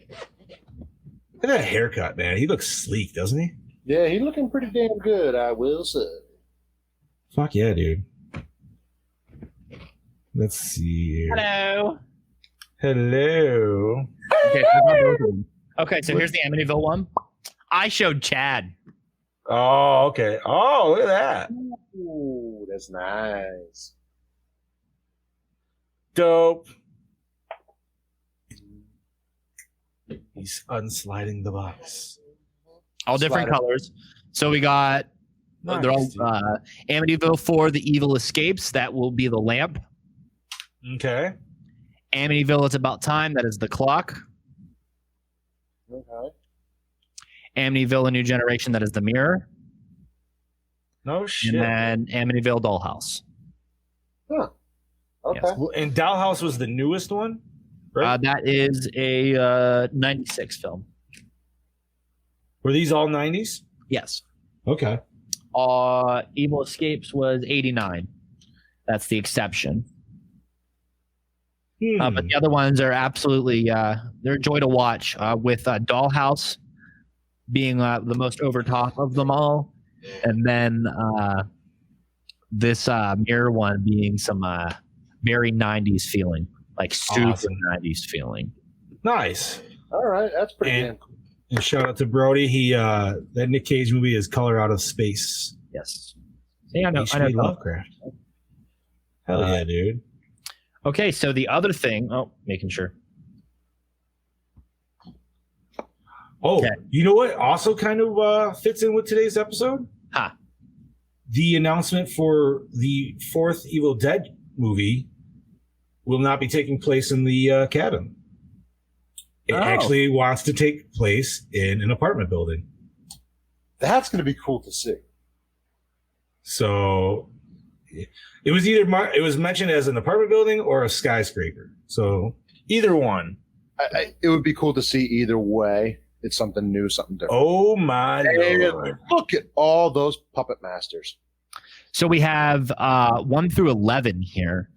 S6: Look at that haircut, man. He looks sleek, doesn't he?
S7: Yeah, he's looking pretty damn good, I will say.
S6: Fuck yeah, dude. Let's see here.
S5: Hello.
S6: Hello.
S5: Okay, so here's the Amityville one. I showed Chad.
S6: Oh, okay. Oh, look at that.
S7: Ooh, that's nice.
S6: Dope. He's unsliding the box.
S5: All different colors. So we got they're all Amityville 4, The Evil Escapes. That will be the lamp.
S6: Okay.
S5: Amityville, It's About Time. That is the clock.
S7: Okay.
S5: Amityville, A New Generation. That is the mirror.
S6: No shit.
S5: And then Amityville Dollhouse.
S7: Huh. Okay.
S5: Yes.
S6: And Dollhouse was the newest one? Right?
S5: That is a 96 film.
S6: Were these all 90s?
S5: Yes.
S6: Okay.
S5: Evil Escapes was 89. That's the exception. But the other ones are absolutely they're a joy to watch. With Dollhouse being the most over top of them all, and then this mirror one being some very 90s feeling, like super
S6: Awesome.
S5: 90s feeling.
S6: Nice.
S7: All right, that's pretty damn cool.
S6: And shout out to Brody. He that Nick Cage movie is Color Out of Space.
S5: Yes. Yeah, I know.
S6: H.P. Lovecraft. Hell yeah, dude.
S5: Okay, so the other thing. Oh, making sure.
S6: Oh,
S5: Okay.
S6: you know what? Also, kind of fits in with today's episode.
S5: Huh.
S6: The announcement for the 4th Evil Dead movie will not be taking place in the cabin. It actually wants to take place in an apartment building.
S7: That's going to be cool to see.
S6: So it was it was mentioned as an apartment building or a skyscraper. So either one.
S7: It would be cool to see either way. It's something new, something different.
S6: Oh my Lord.
S7: Look at all those puppet masters.
S5: So we have 1 through 11 here,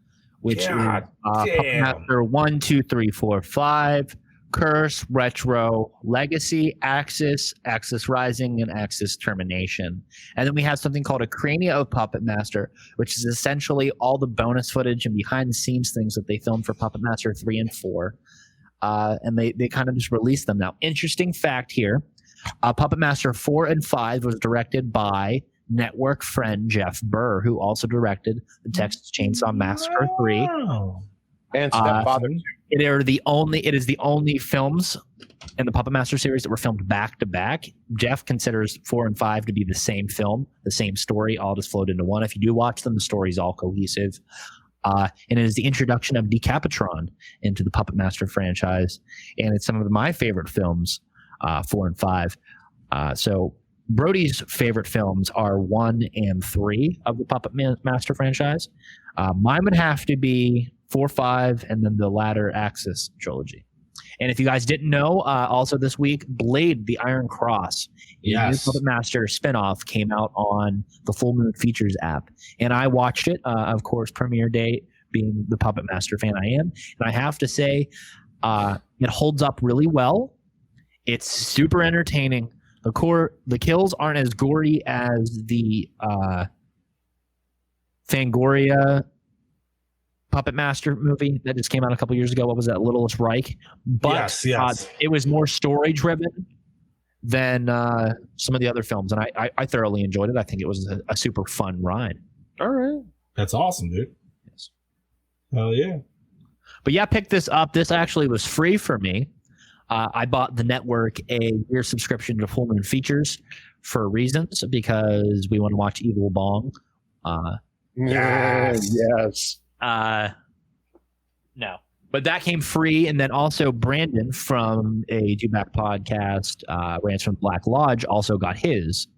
S5: which
S6: God
S5: is Puppet
S6: damn.
S5: Master 1, 2, 3, 4, 5, Curse, Retro, Legacy, Axis, Axis Rising, and Axis Termination. And then we have something called a Crania of Puppet Master, which is essentially all the bonus footage and behind the scenes things that they filmed for Puppet Master 3 and 4. And they kind of just released them now. Interesting fact here, Puppet Master 4 and 5 was directed by network friend Jeff Burr, who also directed the Texas Chainsaw Massacre 3.
S6: Wow.
S7: And Stepfather.
S5: It is the only films in the Puppet Master series that were filmed back to back. Jeff considers 4 and 5 to be the same film, the same story, all just flowed into one. If you do watch them, the story's all cohesive. And it is the introduction of Decapitron into the Puppet Master franchise. And it's some of my favorite films, 4 and 5. So Brody's favorite films are 1 and 3 of the Puppet Master franchise. Mine would have to be 4, 5, and then the latter Axis trilogy. And if you guys didn't know, also this week, Blade, the Iron Cross, a new Puppet Master spinoff, came out on the Full Moon Features app. And I watched it, of course, premiere day, being the Puppet Master fan I am. And I have to say, it holds up really well. It's super entertaining. The kills aren't as gory as the Fangoria Puppet Master movie that just came out a couple years ago. What was that? Littlest Reich. But
S6: yes.
S5: It was more story driven than some of the other films, and I thoroughly enjoyed it. I think it was a super fun ride.
S7: All right.
S6: That's awesome, dude.
S5: Yes.
S6: Hell yeah.
S5: But yeah, pick this up. This actually was free for me. I bought the network a year subscription to Full Moon Features for reasons, because we want to watch Evil Bong.
S7: Yes.
S5: No. But that came free, and then also Brandon from a Do Back podcast, Rants from Black Lodge, also got his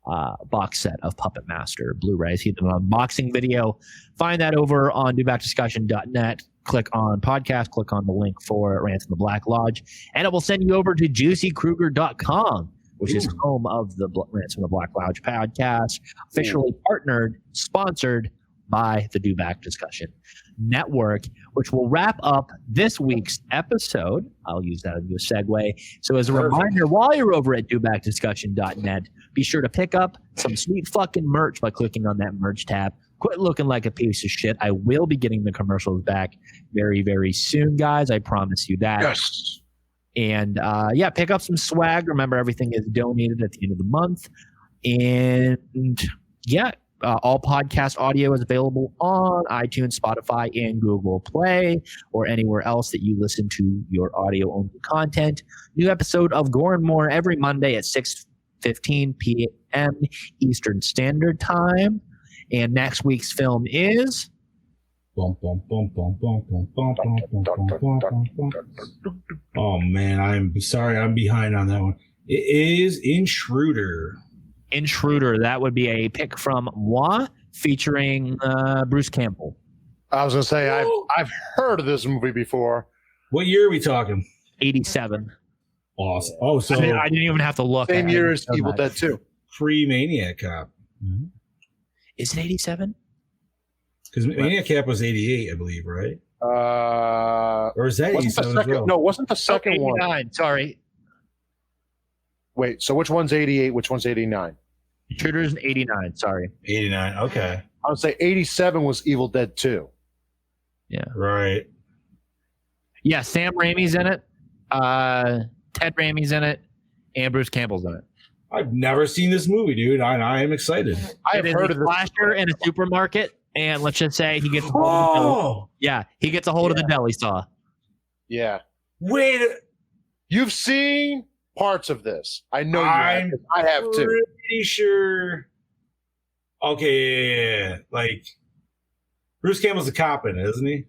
S5: box set of Puppet Master Blu-rays. He did an unboxing video. Find that over on dobackdiscussion.net. Click on podcast, click on the link for Rants from the Black Lodge, and it will send you over to juicykruger.com, which is home of the Rants from the Black Lodge podcast, officially partnered, sponsored by the Do Back Discussion Network, which will wrap up this week's episode. I'll use that as a segue. So as a reminder, while you're over at dobackdiscussion.net, be sure to pick up some sweet fucking merch by clicking on that merch tab. Quit looking like a piece of shit. I will be getting the commercials back very, very soon, guys. I promise you that.
S7: Yes.
S5: And yeah, pick up some swag. Remember, everything is donated at the end of the month. And yeah, all podcast audio is available on iTunes, Spotify, and Google Play, or anywhere else that you listen to your audio-only content. New episode of Gore N More every Monday at 6:15 p.m. Eastern Standard Time. And next week's film is...
S6: Oh, man, I'm sorry. I'm behind on that one. It is Intruder.
S5: Intruder. That would be a pick from moi, featuring Bruce Campbell.
S7: I was going to say, I've heard of this movie before.
S6: What year are we talking?
S5: 87.
S6: Awesome. Oh, so...
S5: I didn't even have to look.
S7: Same year as Evil Dead 2.
S6: Pre-Maniac Cop. Mm-hmm.
S5: Is it 87?
S6: Because Maniac Cop was 88, I believe, right? Or is that 87 as well?
S7: No, wasn't the second one.
S5: 89, sorry.
S7: Wait, so which one's 88? Which one's 89?
S5: Intruder's 89, sorry.
S6: 89, okay.
S7: I would say 87 was Evil Dead 2.
S5: Yeah.
S6: Right.
S5: Yeah, Sam Raimi's in it. Ted Raimi's in it. And Bruce Campbell's in it.
S6: I've never seen this movie, dude. I am excited.
S7: I've heard of
S5: a slasher in a supermarket, and let's just say he gets a hold of he gets a hold of the deli saw.
S7: Yeah.
S6: Wait.
S7: You've seen parts of this. I know you have. I have too.
S6: Pretty sure. Okay, yeah. Like, Bruce Campbell's a cop in it, isn't he?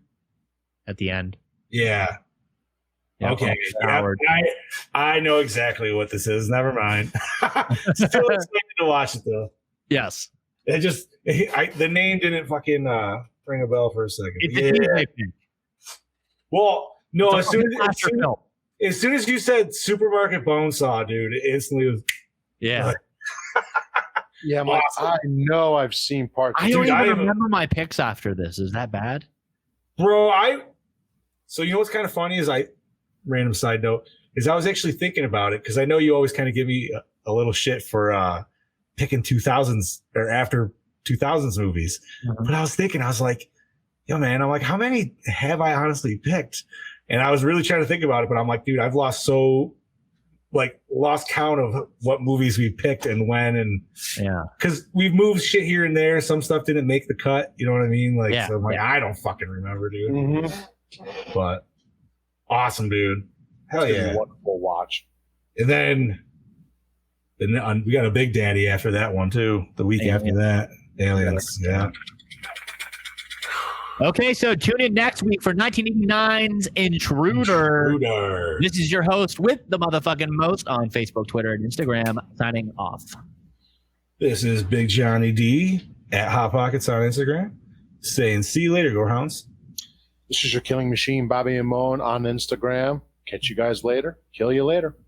S5: At the end.
S6: Yeah.
S5: Yeah,
S6: okay. Yeah, I know exactly what this is. Never mind. Still excited to watch it though.
S5: Yes.
S6: It just the name didn't fucking ring a bell for a second. Well, no. As soon as you said Supermarket Bonesaw, dude, it instantly was.
S5: Yeah.
S7: Yeah, awesome. I know I've seen parts.
S5: I don't even remember my picks after this. Is that bad,
S6: bro? So you know what's kind of funny is random side note is I was actually thinking about it because I know you always kind of give me a little shit for picking 2000s or after 2000s movies. Mm-hmm. But I was thinking, I was like, yo, man, I'm like, how many have I honestly picked? And I was really trying to think about it, but I'm like, dude, I've lost count of what movies we picked and when. And
S5: yeah,
S6: because we've moved shit here and there. Some stuff didn't make the cut. You know what I mean? Like, so I'm like, I don't fucking remember, dude. Mm-hmm. But awesome, dude. Hell yeah.
S7: Wonderful watch.
S6: And then we got a Big Daddy after that one, too. The week after that. Aliens. Yeah.
S5: Okay, so tune in next week for 1989's Intruder. This is your host with the motherfucking most on Facebook, Twitter, and Instagram, signing off.
S6: This is Big Johnny D at Hot Pockets on Instagram, saying see you later, Gorehounds.
S7: This is your killing machine, Bobby and Moan on Instagram. Catch you guys later. Kill you later.